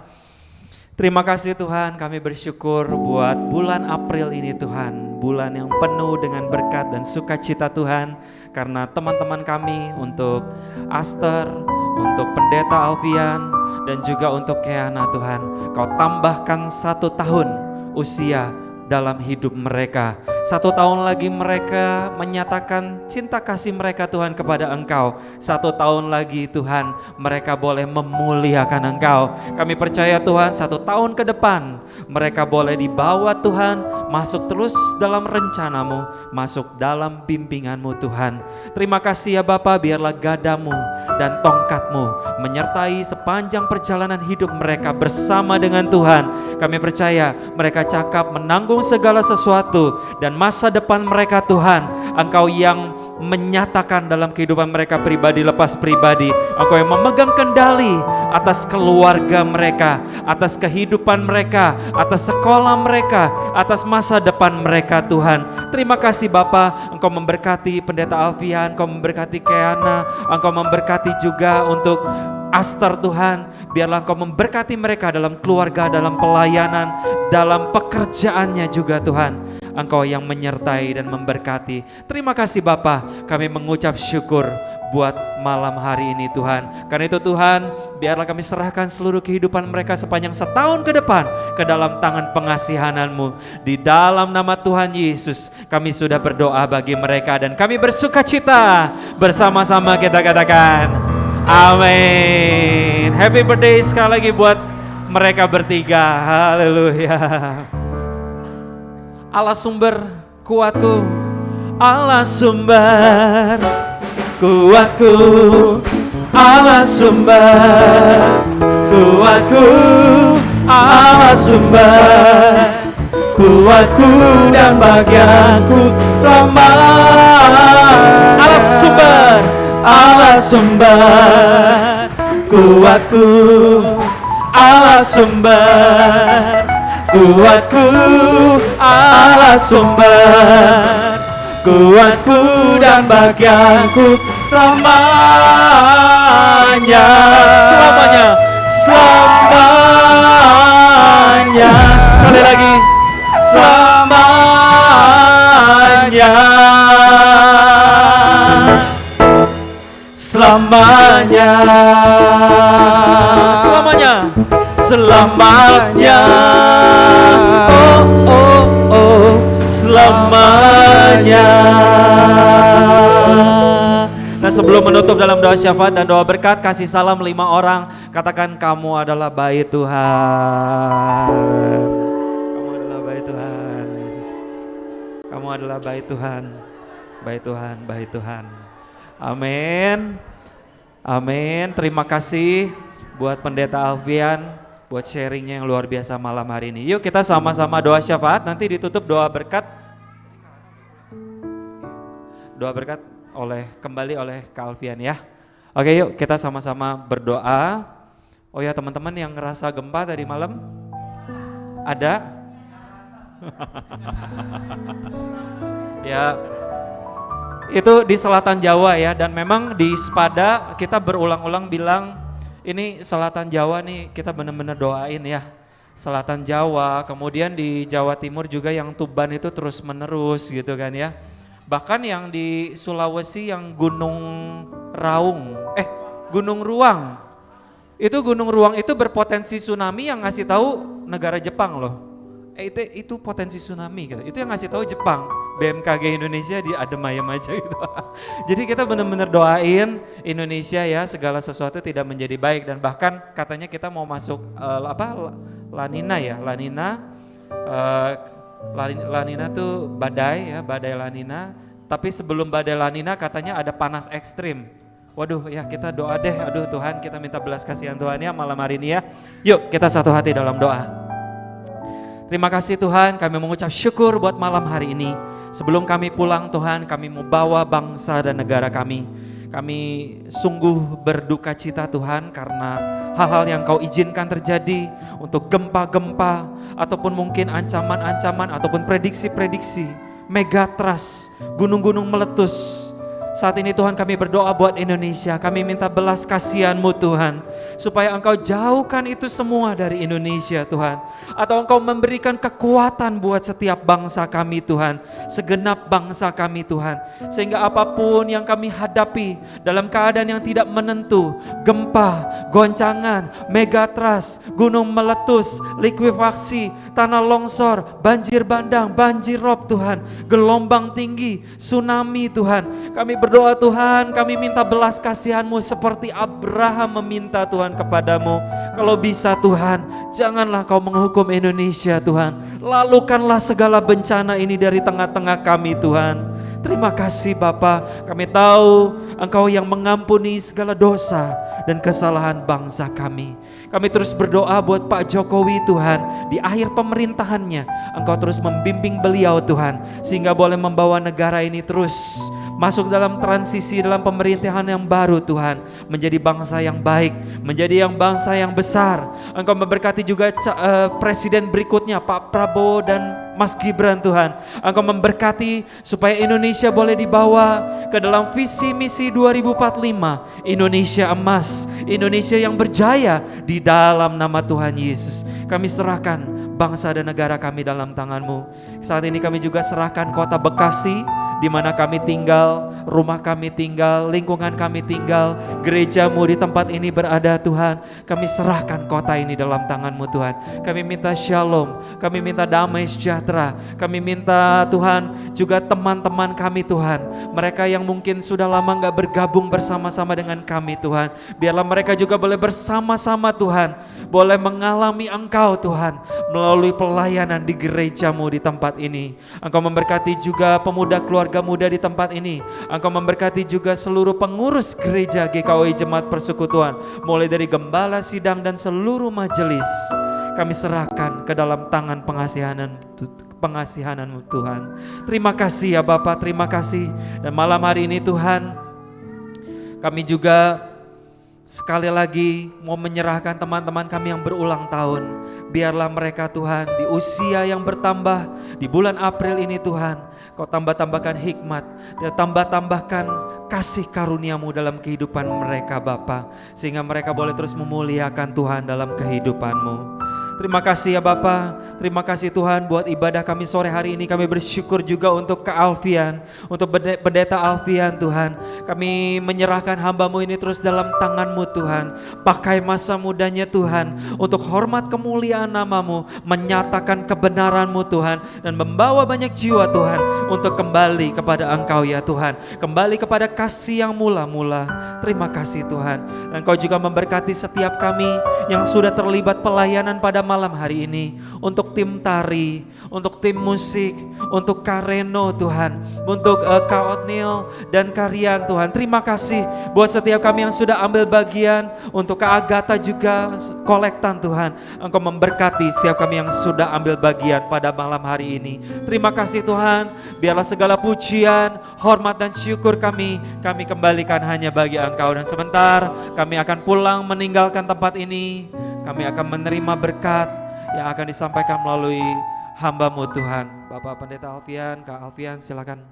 Terima kasih Tuhan, kami bersyukur buat bulan April ini Tuhan. Bulan yang penuh dengan berkat dan sukacita Tuhan. Karena teman-teman kami untuk Aster, untuk Pendeta Alfian, dan juga untuk Keana Tuhan. Kau tambahkan 1 tahun usia dalam hidup mereka. 1 tahun lagi mereka menyatakan cinta kasih mereka Tuhan kepada Engkau. 1 tahun lagi Tuhan mereka boleh memuliakan Engkau. Kami percaya Tuhan 1 tahun ke depan mereka boleh dibawa Tuhan masuk terus dalam rencana-Mu, masuk dalam bimbingan-Mu Tuhan. Terima kasih ya Bapa, biarlah gadamu dan tongkat-Mu menyertai sepanjang perjalanan hidup mereka bersama dengan Tuhan. Kami percaya mereka cakap menanggung segala sesuatu dan masa depan mereka Tuhan, Engkau yang menyatakan dalam kehidupan mereka pribadi lepas pribadi. Engkau yang memegang kendali atas keluarga mereka, atas kehidupan mereka, atas sekolah mereka, atas masa depan mereka Tuhan. Terima kasih Bapa, Engkau memberkati Pendeta Alfian, Engkau memberkati Keana, Engkau memberkati juga untuk Aster Tuhan. Biarlah Engkau memberkati mereka dalam keluarga, dalam pelayanan, dalam pekerjaannya juga Tuhan. Engkau yang menyertai dan memberkati. Terima kasih Bapa, kami mengucap syukur buat malam hari ini Tuhan. Karena itu Tuhan, biarlah kami serahkan seluruh kehidupan mereka sepanjang setahun ke depan ke dalam tangan pengasihan-Mu. Di dalam nama Tuhan Yesus kami sudah berdoa bagi mereka dan kami bersukacita. Bersama-sama kita katakan amin. Happy birthday sekali lagi buat mereka bertiga. Haleluya. Allah sumber kuatku, Allah sumber kuatku, Allah sumber kuatku, Allah sumber kuatku dan bagianku selamat. Allah sumber, Allah sumber kuatku, Allah sumber kuatku, Allah sumber kuatku dan bagianku selamanya. Selamanya. Selamanya. Sekali lagi. Selamanya. Selamanya. Selamanya. Selamanya. Oh, oh, oh. Selamanya. Nah, sebelum menutup dalam doa syafaat dan doa berkat, kasih salam 5 orang. Katakan, kamu adalah bayi Tuhan. Kamu adalah bayi Tuhan. Kamu adalah bayi Tuhan. Bayi Tuhan, bayi Tuhan. Amin. Amin. Terima kasih buat Pendeta Alfian, buat sharingnya yang luar biasa malam hari ini. Yuk kita sama-sama doa syafaat, nanti ditutup doa berkat. Doa berkat kembali oleh Kak Alfian ya. Oke, yuk kita sama-sama berdoa. Oh ya, teman-teman yang ngerasa gempa tadi malam ada? Ya, itu di selatan Jawa ya, dan memang di Sepada kita berulang-ulang bilang ini selatan Jawa nih, kita benar-benar doain ya. Selatan Jawa, kemudian di Jawa Timur juga yang Tuban itu terus menerus gitu kan ya. Bahkan yang di Sulawesi yang Gunung Ruang. Gunung Ruang itu berpotensi tsunami, yang ngasih tahu negara Jepang loh. Itu potensi tsunami gitu. Itu yang ngasih tahu Jepang. BMKG Indonesia di adem ayem aja gitu. Jadi kita benar-benar doain Indonesia ya, segala sesuatu tidak menjadi baik, dan bahkan katanya kita mau masuk La Nina ya, La Nina tuh badai ya, badai La Nina. Tapi sebelum badai La Nina katanya ada panas ekstrim. Waduh ya, kita doa deh, aduh Tuhan, kita minta belas kasihan Tuhan ya malam hari ini ya. Yuk kita satu hati dalam doa. Terima kasih Tuhan, kami mengucap syukur buat malam hari ini. Sebelum kami pulang Tuhan, kami mau bawa bangsa dan negara kami. Kami sungguh berduka cita Tuhan karena hal-hal yang Kau izinkan terjadi, untuk gempa-gempa ataupun mungkin ancaman-ancaman ataupun prediksi-prediksi, megatrust, gunung-gunung meletus. Saat ini Tuhan kami berdoa buat Indonesia, kami minta belas kasihan-Mu Tuhan, supaya Engkau jauhkan itu semua dari Indonesia Tuhan. Atau Engkau memberikan kekuatan buat setiap bangsa kami Tuhan, segenap bangsa kami Tuhan. Sehingga apapun yang kami hadapi dalam keadaan yang tidak menentu, gempa, goncangan, megatrust, gunung meletus, likuifaksi, tanah longsor, banjir bandang, banjir rob Tuhan, gelombang tinggi, tsunami Tuhan. Kami berdoa Tuhan, kami minta belas kasihan-Mu seperti Abraham meminta Tuhan kepadamu. Kalau bisa Tuhan, janganlah Kau menghukum Indonesia Tuhan. Lalukanlah segala bencana ini dari tengah-tengah kami Tuhan. Terima kasih Bapa, kami tahu Engkau yang mengampuni segala dosa dan kesalahan bangsa kami. Kami terus berdoa buat Pak Jokowi Tuhan, di akhir pemerintahannya Engkau terus membimbing beliau Tuhan, sehingga boleh membawa negara ini terus masuk dalam transisi, dalam pemerintahan yang baru Tuhan, menjadi bangsa yang baik, menjadi yang bangsa yang besar. Engkau memberkati juga presiden berikutnya, Pak Prabowo dan Mas Gibran Tuhan. Engkau memberkati supaya Indonesia boleh dibawa ke dalam visi misi 2045, Indonesia emas, Indonesia yang berjaya di dalam nama Tuhan Yesus. Kami serahkan bangsa dan negara kami dalam tangan-Mu. Saat ini kami juga serahkan kota Bekasi, di mana kami tinggal, rumah kami tinggal, lingkungan kami tinggal, gereja-Mu di tempat ini berada Tuhan. Kami serahkan kota ini dalam tangan-Mu Tuhan. Kami minta shalom, kami minta damai sejahtera. Kami minta Tuhan juga teman-teman kami Tuhan, mereka yang mungkin sudah lama gak bergabung bersama-sama dengan kami Tuhan, biarlah mereka juga boleh bersama-sama Tuhan, boleh mengalami Engkau Tuhan melalui pelayanan di gereja-Mu di tempat ini. Engkau memberkati juga pemuda keluarga muda di tempat ini. Engkau memberkati juga seluruh pengurus gereja GKOI Jemaat Persekutuan, mulai dari gembala, sidang, dan seluruh majelis. Kami serahkan ke dalam tangan pengasihan-Mu Tuhan. Terima kasih ya Bapak, terima kasih. Dan malam hari ini Tuhan, kami juga sekali lagi mau menyerahkan teman-teman kami yang berulang tahun. Biarlah mereka Tuhan di usia yang bertambah di bulan April ini Tuhan, Kau tambah-tambahkan hikmat, dan tambah-tambahkan kasih karuniamu dalam kehidupan mereka Bapa, sehingga mereka boleh terus memuliakan Tuhan dalam kehidupanmu. Terima kasih ya Bapa, terima kasih Tuhan buat ibadah kami sore hari ini. Kami bersyukur juga untuk Kak Alfian, untuk pendeta Alfian Tuhan. Kami menyerahkan hamba-Mu ini terus dalam tangan-Mu Tuhan. Pakai masa mudanya Tuhan untuk hormat kemuliaan nama-Mu, menyatakan kebenaran-Mu Tuhan, dan membawa banyak jiwa Tuhan untuk kembali kepada Engkau ya Tuhan, kembali kepada kasih yang mula-mula. Terima kasih Tuhan, dan Engkau juga memberkati setiap kami yang sudah terlibat pelayanan pada malam hari ini, untuk tim tari, untuk tim musik, untuk Kareno Tuhan, untuk Kak Otnil dan Karian Tuhan. Terima kasih buat setiap kami yang sudah ambil bagian, untuk Kak Agatha juga kolektan Tuhan. Engkau memberkati setiap kami yang sudah ambil bagian pada malam hari ini. Terima kasih Tuhan, biarlah segala pujian, hormat dan syukur kami kembalikan hanya bagi Engkau. Dan sebentar kami akan pulang meninggalkan tempat ini, kami akan menerima berkat yang akan disampaikan melalui hamba-Mu Tuhan. Bapak Pendeta Alfian, Kak Alfian silakan.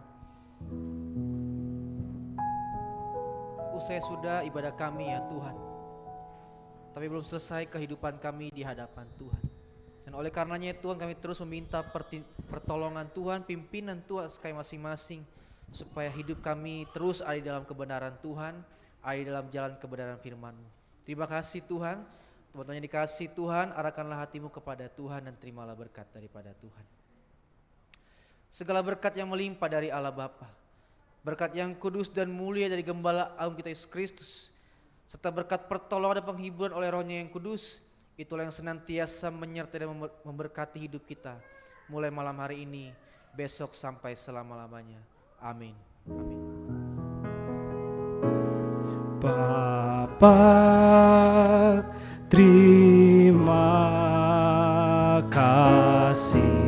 Usai sudah ibadah kami ya Tuhan, tapi belum selesai kehidupan kami di hadapan Tuhan. Dan oleh karenanya Tuhan, kami terus meminta pertolongan Tuhan, pimpinan Tuhan sekali masing-masing, supaya hidup kami terus ada di dalam kebenaran Tuhan, ada di dalam jalan kebenaran firman-Mu. Terima kasih Tuhan. Teman-teman yang dikasih Tuhan, arahkanlah hatimu kepada Tuhan dan terimalah berkat daripada Tuhan. Segala berkat yang melimpah dari Allah Bapa, berkat yang kudus dan mulia dari Gembala Agung kita Yesus Kristus, serta berkat pertolongan dan penghiburan oleh Roh-Nya yang kudus, itulah yang senantiasa menyertai dan memberkati hidup kita, mulai malam hari ini, besok sampai selama-lamanya. Amin. Amin. Bapa, terima kasih.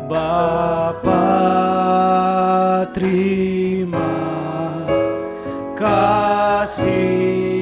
Bapa, terima kasih.